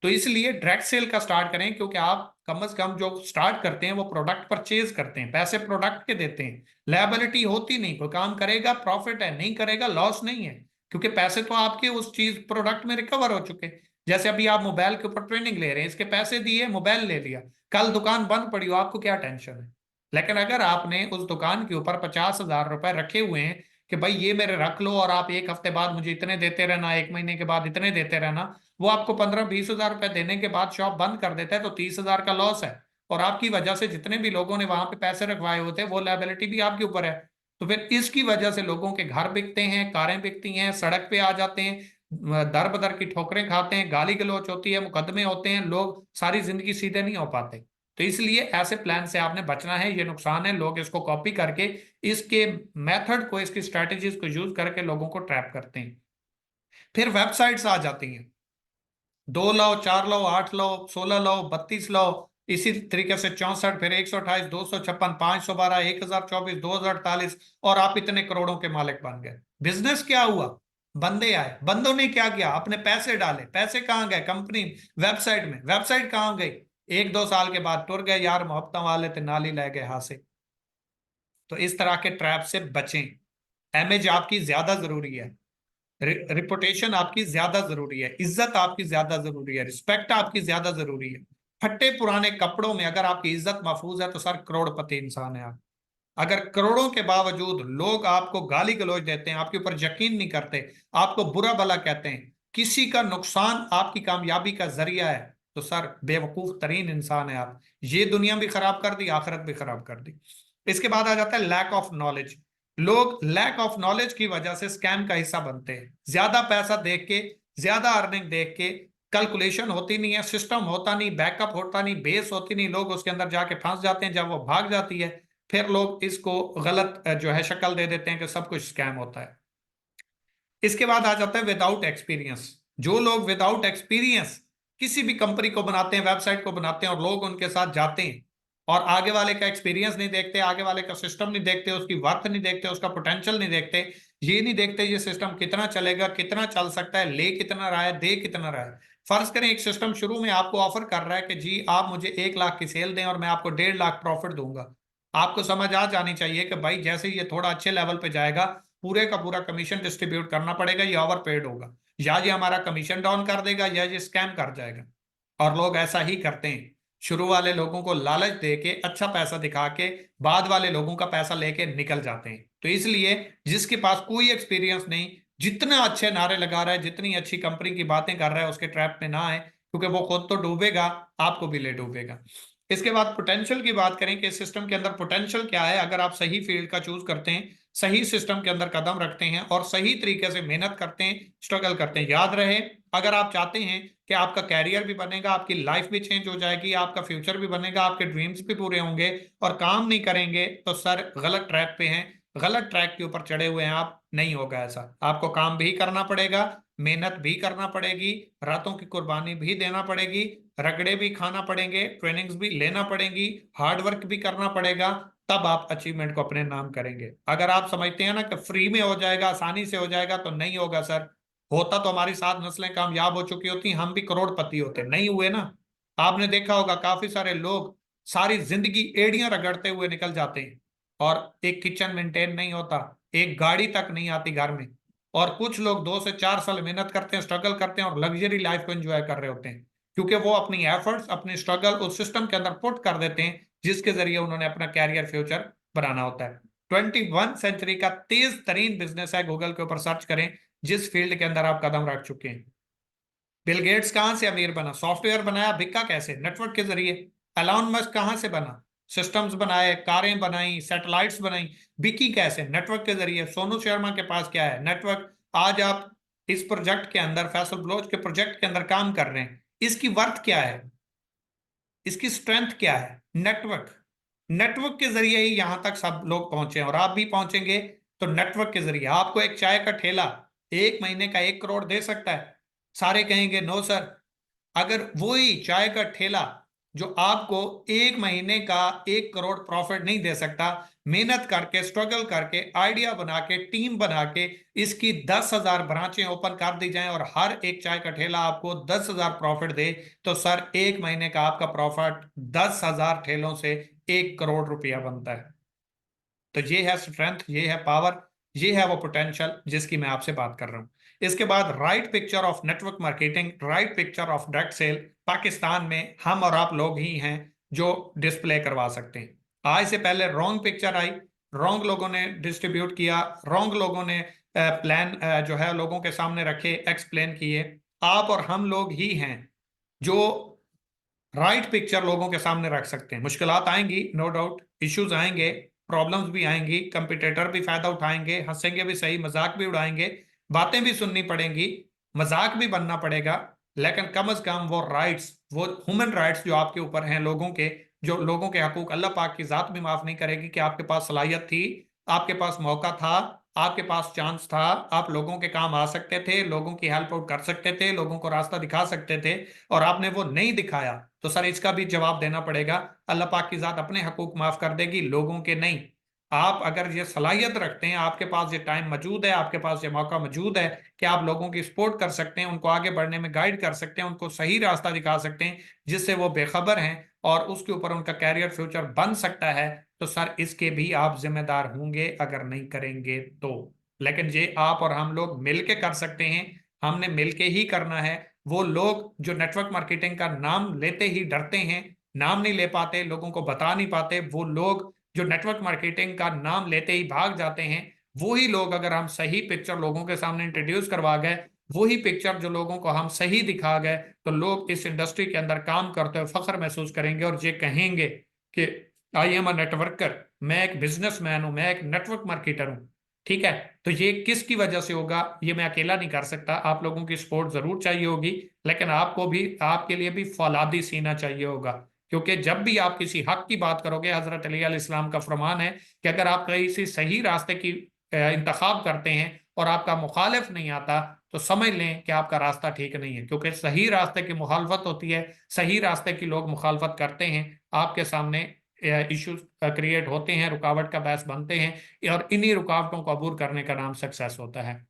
तो इसलिए डायरेक्ट सेल का स्टार्ट करें, क्योंकि आप कम से कम जो स्टार्ट करते हैं वो प्रोडक्ट परचेज करते हैं, पैसे प्रोडक्ट के देते हैं, लायबिलिटी होती नहीं। कोई काम करेगा प्रॉफिट है, नहीं करेगा लॉस नहीं है, क्योंकि पैसे तो आपके उस चीज प्रोडक्ट में रिकवर हो चुके। जैसे अभी आप मोबाइल के ऊपर ट्रेनिंग ले रहे हैं, इसके पैसे दिए, मोबाइल ले लिया, कल दुकान बंद पड़ी हो, आपको क्या टेंशन है? लेकिन अगर आपने उस दुकान के ऊपर 50,000 रुपए रखे हुए हैं कि भाई ये मेरे रख लो और आप एक हफ्ते बाद मुझे इतने देते रहना, 1 महीने के बाद इतने देते रहना, वो आपको 15-20 हजार रुपए देने के बाद शॉप बंद कर देता है तो 30,000 का लॉस है। और आपकी वजह से जितने भी लोगों ने वहां पे पैसे रखवाए होते हैं वो लायबिलिटी भी आपके ऊपर है। तो फिर इसकी वजह से लोगों के घर बिकते हैं, कारें बिकती हैं, सड़क पे आ जाते हैं, दर बदर की ठोकरें खाते हैं, गाली गलौच होती है, मुकदमे होते हैं, लोग सारी जिंदगी सीधे नहीं हो पाते। तो इसलिए ऐसे प्लान से आपने बचना है। ये नुकसान है, लोग इसको कॉपी करके इसके मेथड को, इसकी स्ट्रेटेजीज को यूज करके लोगों को ट्रैप करते हैं। फिर वेबसाइट्स आ जाती हैं, 2 लाओ, 4 लाओ, 8 लाओ, 16 लाओ, 32 लाओ, इसी तरीके से 64, फिर 128, 256, 512, 1024, 2048, और आप इतने करोड़ों के मालिक बन गए। बिजनेस क्या हुआ? बंदे आए, बंदों ने क्या किया? अपने पैसे डाले, पैसे कहाँ गए? कंपनी, वेबसाइट में, वेबसाइट कहाँ गई? 1-2 साल के बाद टुर गए, यार मोहब्बत वाले थे, नाली ले गए हाथ से। तो इस तरह के ट्रैप से बचें। इमेज आपकी ज्यादा जरूरी है, रिपुटेशन आपकी ज्यादा जरूरी है, इज्जत आपकी ज्यादा जरूरी है, रिस्पेक्ट आपकी ज्यादा जरूरी है। फटे पुराने कपड़ों में अगर आपकी इज्जत महफूज है तो सर करोड़पति इंसान है आप। अगर करोड़ों के बावजूद लोग आपको गाली गलौज देते हैं, आपके ऊपर यकीन नहीं करते, आपको बुरा भला कहते हैं, किसी का नुकसान आपकी कामयाबी का जरिया है, तो सर बेवकूफ तरीन इंसान है आप। ये दुनिया भी खराब कर दी, आखिरत भी खराब कर दी। इसके बाद आ जाता है लैक ऑफ नॉलेज। लोग लैक ऑफ नॉलेज की वजह से स्कैम का हिस्सा बनते हैं। ज्यादा पैसा देख के, ज्यादा अर्निंग देख के, कैलकुलेशन होती नहीं है, सिस्टम होता नहीं, बैकअप होता नहीं, बेस होती नहीं, लोग उसके अंदर जाके फंस जाते हैं। जब वो भाग जाती है फिर लोग इसको गलत जो है शक्ल दे देते हैं कि सब कुछ स्कैम होता है। इसके बाद आ जाता है विदाउट एक्सपीरियंस। जो लोग विदाउट एक्सपीरियंस किसी भी कंपनी को बनाते हैं, वेबसाइट को बनाते हैं, और लोग उनके साथ जाते हैं और आगे वाले का एक्सपीरियंस नहीं देखते, आगे वाले का सिस्टम नहीं देखते, उसकी वर्थ नहीं देखते, उसका पोटेंशियल नहीं देखते, ये नहीं देखते ये सिस्टम कितना चलेगा, कितना चल सकता है, ले कितना रहा है, दे कितना रहा है। फर्ज करें एक सिस्टम शुरू में आपको ऑफर कर रहा है कि जी आप मुझे 1 लाख की सेल दें और मैं आपको 1.5 लाख प्रॉफिट दूंगा। आपको समझ आ जानी चाहिए कि भाई जैसे ये थोड़ा अच्छे लेवल पे जाएगा, पूरे का पूरा कमीशन डिस्ट्रीब्यूट करना पड़ेगा, ये ओवर पेड होगा। या ये हमारा कमीशन डाउन कर देगा या ये स्कैम कर जाएगा। और लोग ऐसा ही करते हैं, शुरू वाले लोगों को लालच दे के अच्छा पैसा दिखा के बाद वाले लोगों का पैसा लेके निकल जाते हैं। तो इसलिए जिसके पास कोई एक्सपीरियंस नहीं, जितना अच्छे नारे लगा रहा है, जितनी अच्छी कंपनी की बातें कर रहा है, उसके ट्रैप में ना आए, क्योंकि वो खुद तो डूबेगा, आपको भी ले डूबेगा। इसके बाद पोटेंशियल की बात करें कि सिस्टम के अंदर पोटेंशियल क्या है। अगर आप सही फील्ड का चूज करते हैं, सही सिस्टम के अंदर कदम रखते हैं और सही तरीके से मेहनत करते हैं, स्ट्रगल करते हैं, याद रहे अगर आप चाहते हैं कि आपका कैरियर भी बनेगा, आपकी लाइफ भी चेंज हो जाएगी, आपका फ्यूचर भी बनेगा, आपके ड्रीम्स भी पूरे होंगे और काम नहीं करेंगे, तो सर गलत ट्रैक पे हैं, गलत ट्रैक के ऊपर चढ़े हुए हैं आप। नहीं होगा ऐसा। आपको काम भी करना पड़ेगा, मेहनत भी करना पड़ेगी, रातों की कुर्बानी भी देना पड़ेगी, रगड़े भी खाना पड़ेंगे, ट्रेनिंग्स भी लेना पड़ेंगी, हार्ड वर्क भी करना पड़ेगा, तब आप अचीवमेंट को अपने नाम करेंगे। अगर आप समझते हैं ना कि फ्री में हो जाएगा, आसानी से हो जाएगा, तो नहीं होगा सर। होता तो हमारी 7 नस्लें कामयाब हो चुकी होती, हम भी करोड़पति होते, नहीं हुए ना। आपने देखा होगा काफी सारे लोग सारी जिंदगी एड़ियां रगड़ते हुए निकल जाते हैं और एक किचन मेंटेन नहीं होता, एक गाड़ी तक नहीं आती घर में। और कुछ लोग 2 से 4 साल मेहनत करते हैं, स्ट्रगल करते हैं और लग्जरी लाइफ को एंजॉय कर रहे होते हैं, क्योंकि वो अपनी एफर्ट्स, अपनी स्ट्रगल उस सिस्टम के अंदर पुट कर देते हैं जिसके जरिए उन्होंने अपना कैरियर फ्यूचर बनाना होता है। 21 सेंचुरी का तेज तरीन बिजनेस है, गूगल के ऊपर सर्च करें जिस फील्ड के अंदर आप कदम रख चुके हैं। बिल गेट्स कहां से अमीर बना? सॉफ्टवेयर बनाया, बिका कैसे? नेटवर्क के जरिए। एलॉन मस्क कहां से बना? सिस्टम्स बनाए, कारें बनाई, सैटेलाइट्स बनाई, बिकी कैसे? नेटवर्क के जरिए। सोनू शर्मा के पास क्या है? नेटवर्क। आज आप इस प्रोजेक्ट के अंदर, फैसल ब्लोच के प्रोजेक्ट के अंदर काम कर रहे हैं, इसकी वर्थ क्या है, इसकी स्ट्रेंथ क्या है? नेटवर्क। नेटवर्क के जरिए ही यहां तक सब लोग पहुंचे और आप भी पहुंचेंगे। तो नेटवर्क के जरिए आपको एक चाय का ठेला 1 महीने का 1 करोड़ दे सकता है? सारे कहेंगे नो सर। अगर वही चाय का ठेला जो आपको 1 महीने का 1 करोड़ प्रॉफिट नहीं दे सकता, मेहनत करके, स्ट्रगल करके, आइडिया बना के, टीम बना के इसकी 10,000 ब्रांचें ओपन कर दी जाएं और हर एक चाय का ठेला आपको 10,000 प्रॉफिट दे, तो सर 1 महीने का आपका प्रॉफिट 10,000 ठेलों से 1 करोड़ रुपया बनता है। तो ये है स्ट्रेंथ, ये है पावर, ये है वो पोटेंशियल जिसकी मैं आपसे बात कर रहा हूं। इसके बाद right picture of network marketing, right picture of direct sale, Pakistan में हम और आप लोग ही हैं जो डिस्प्ले करवा सकते हैं। आज से पहले रॉन्ग पिक्चर आई, रॉन्ग लोगों ने डिस्ट्रीब्यूट किया, रॉन्ग लोगों ने प्लान जो है लोगों के सामने रखे, एक्सप्लेन किए। आप और हम लोग ही हैं जो राइट पिक्चर लोगों के सामने रख सकते हैं। मुश्किलात आएंगी, नो डाउट, इश्यूज आएंगे, प्रॉब्लम्स भी आएंगी, कंपटीटर भी फायदा उठाएंगे, हंसेंगे भी सही, मजाक भी उड़ाएंगे, बातें भी सुननी पड़ेंगी, मजाक भी बनना पड़ेगा, लेकिन कम से कम वो राइट्स, वो ह्यूमन राइट्स जो आपके ऊपर हैं लोगों के, जो लोगों के हकूक, अल्लाह पाक की जात भी माफ नहीं करेगी कि आपके पास सलाहियत थी, आपके पास मौका था, आपके पास चांस था, आप लोगों के काम आ सकते थे, लोगों की हेल्प आउट कर सकते थे, लोगों को रास्ता दिखा सकते थे, और आपने वो नहीं दिखाया, तो सर इसका भी जवाब देना पड़ेगा। अल्लाह पाक की जात अपने हकूक माफ कर देगी, लोगों के नहीं। आप अगर ये सलाहियत रखते हैं, आपके पास ये टाइम मौजूद है, आपके पास ये मौका मौजूद है कि आप लोगों की सपोर्ट कर सकते हैं, उनको आगे बढ़ने में गाइड कर सकते हैं, उनको सही रास्ता दिखा सकते हैं जिससे वो बेखबर हैं और उसके ऊपर उनका कैरियर फ्यूचर बन सकता है, तो सर इसके भी आप जिम्मेदार होंगे अगर नहीं करेंगे तो। लेकिन ये आप और हम लोग मिलके कर सकते हैं, हमने मिलके ही करना है। वो लोग जो नेटवर्क मार्केटिंग का नाम लेते ही डरते हैं, नाम नहीं ले पाते, लोगों को बता नहीं पाते, वो लोग जो नेटवर्क मार्केटिंग का नाम लेते ही भाग जाते हैं, वही लोग अगर हम सही पिक्चर लोगों के सामने इंट्रोड्यूस करवा गए, वही पिक्चर जो लोगों को हम सही दिखा गए, तो लोग इस इंडस्ट्री के अंदर काम करते हुए फख्र महसूस करेंगे और ये कहेंगे कि आई एम अ नेटवर्कर, मैं एक बिजनेसमैन हूं, मैं एक नेटवर्क मार्केटर हूं। ठीक है। तो ये किसकी वजह से होगा? ये मैं अकेला नहीं कर सकता, आप लोगों की सपोर्ट जरूर चाहिए होगी, लेकिन आपको भी, आपके लिए भी फौलादी सीना चाहिए होगा। क्योंकि जब भी आप किसी हक की बात करोगे, हजरत अली अलैहिस्सलाम का फरमान है कि अगर आप किसी सही रास्ते की इंतखाब करते हैं और आपका मुखालिफ नहीं आता, तो समझ लें कि आपका रास्ता ठीक नहीं है, क्योंकि सही रास्ते की मुखालफत होती है, सही रास्ते की लोग मुखालफत करते हैं, आपके सामने इश्यूज क्रिएट होते हैं, रुकावट का बायस बनते हैं, और इन्हीं रुकावटों को अबूर करने का नाम सक्सेस होता है।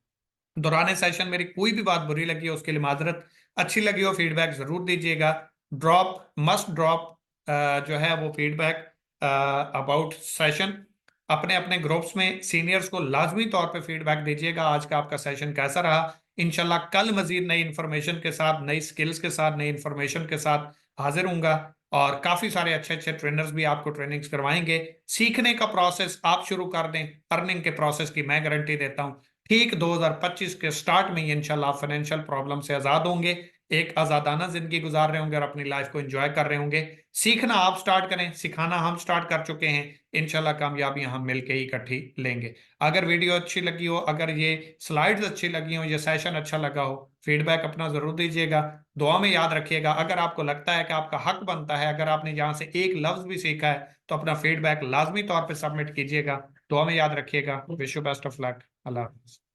दौरान सेशन मेरी कोई भी बात बुरी लगी हो उसके लिए माजरत, अच्छी लगी हो फीडबैक जरूर दीजिएगा। ड्रॉप, मस्ट ड्रॉप जो है वो फीडबैक अबाउट सेशन, अपने अपने ग्रुप्स में सीनियर्स को लाजमी तौर पे फीडबैक दीजिएगा, आज का आपका सेशन कैसा रहा, इंशाल्लाह कल मजीद नई इंफॉर्मेशन के साथ, नई स्किल्स के साथ, नई इंफॉर्मेशन के साथ हाजिर हूंगा। और काफी सारे अच्छे अच्छे ट्रेनर्स भी आपको ट्रेनिंग्स करवाएंगे। सीखने का प्रोसेस आप शुरू कर दें, अर्निंग के प्रोसेस की मैं गारंटी देता हूं ठीक 2025 के स्टार्ट में ही इंशाल्लाह फाइनेंशियल प्रॉब्लम से आजाद होंगे, एक आजादाना जिंदगी गुजार रहे होंगे और अपनी लाइफ को एंजॉय कर रहे होंगे। सीखना आप स्टार्ट करें, सिखाना हम स्टार्ट कर चुके हैं। इंशाल्लाह कामयाबियां हम मिलके ही इकट्ठी लेंगे। अगर वीडियो अच्छी लगी हो, अगर ये स्लाइड्स अच्छी लगी हो, ये सेशन अच्छा लगा हो, फीडबैक अपना जरूर दीजिएगा। दुआ में याद रखिएगा, अगर आपको लगता है कि आपका हक बनता है, अगर आपने यहाँ से एक लफ्ज भी सीखा है, तो अपना फीडबैक लाजमी तौर पर सबमिट कीजिएगा। दुआ में याद रखिएगा। Wish you best of luck. अल्लाह हाफिज़।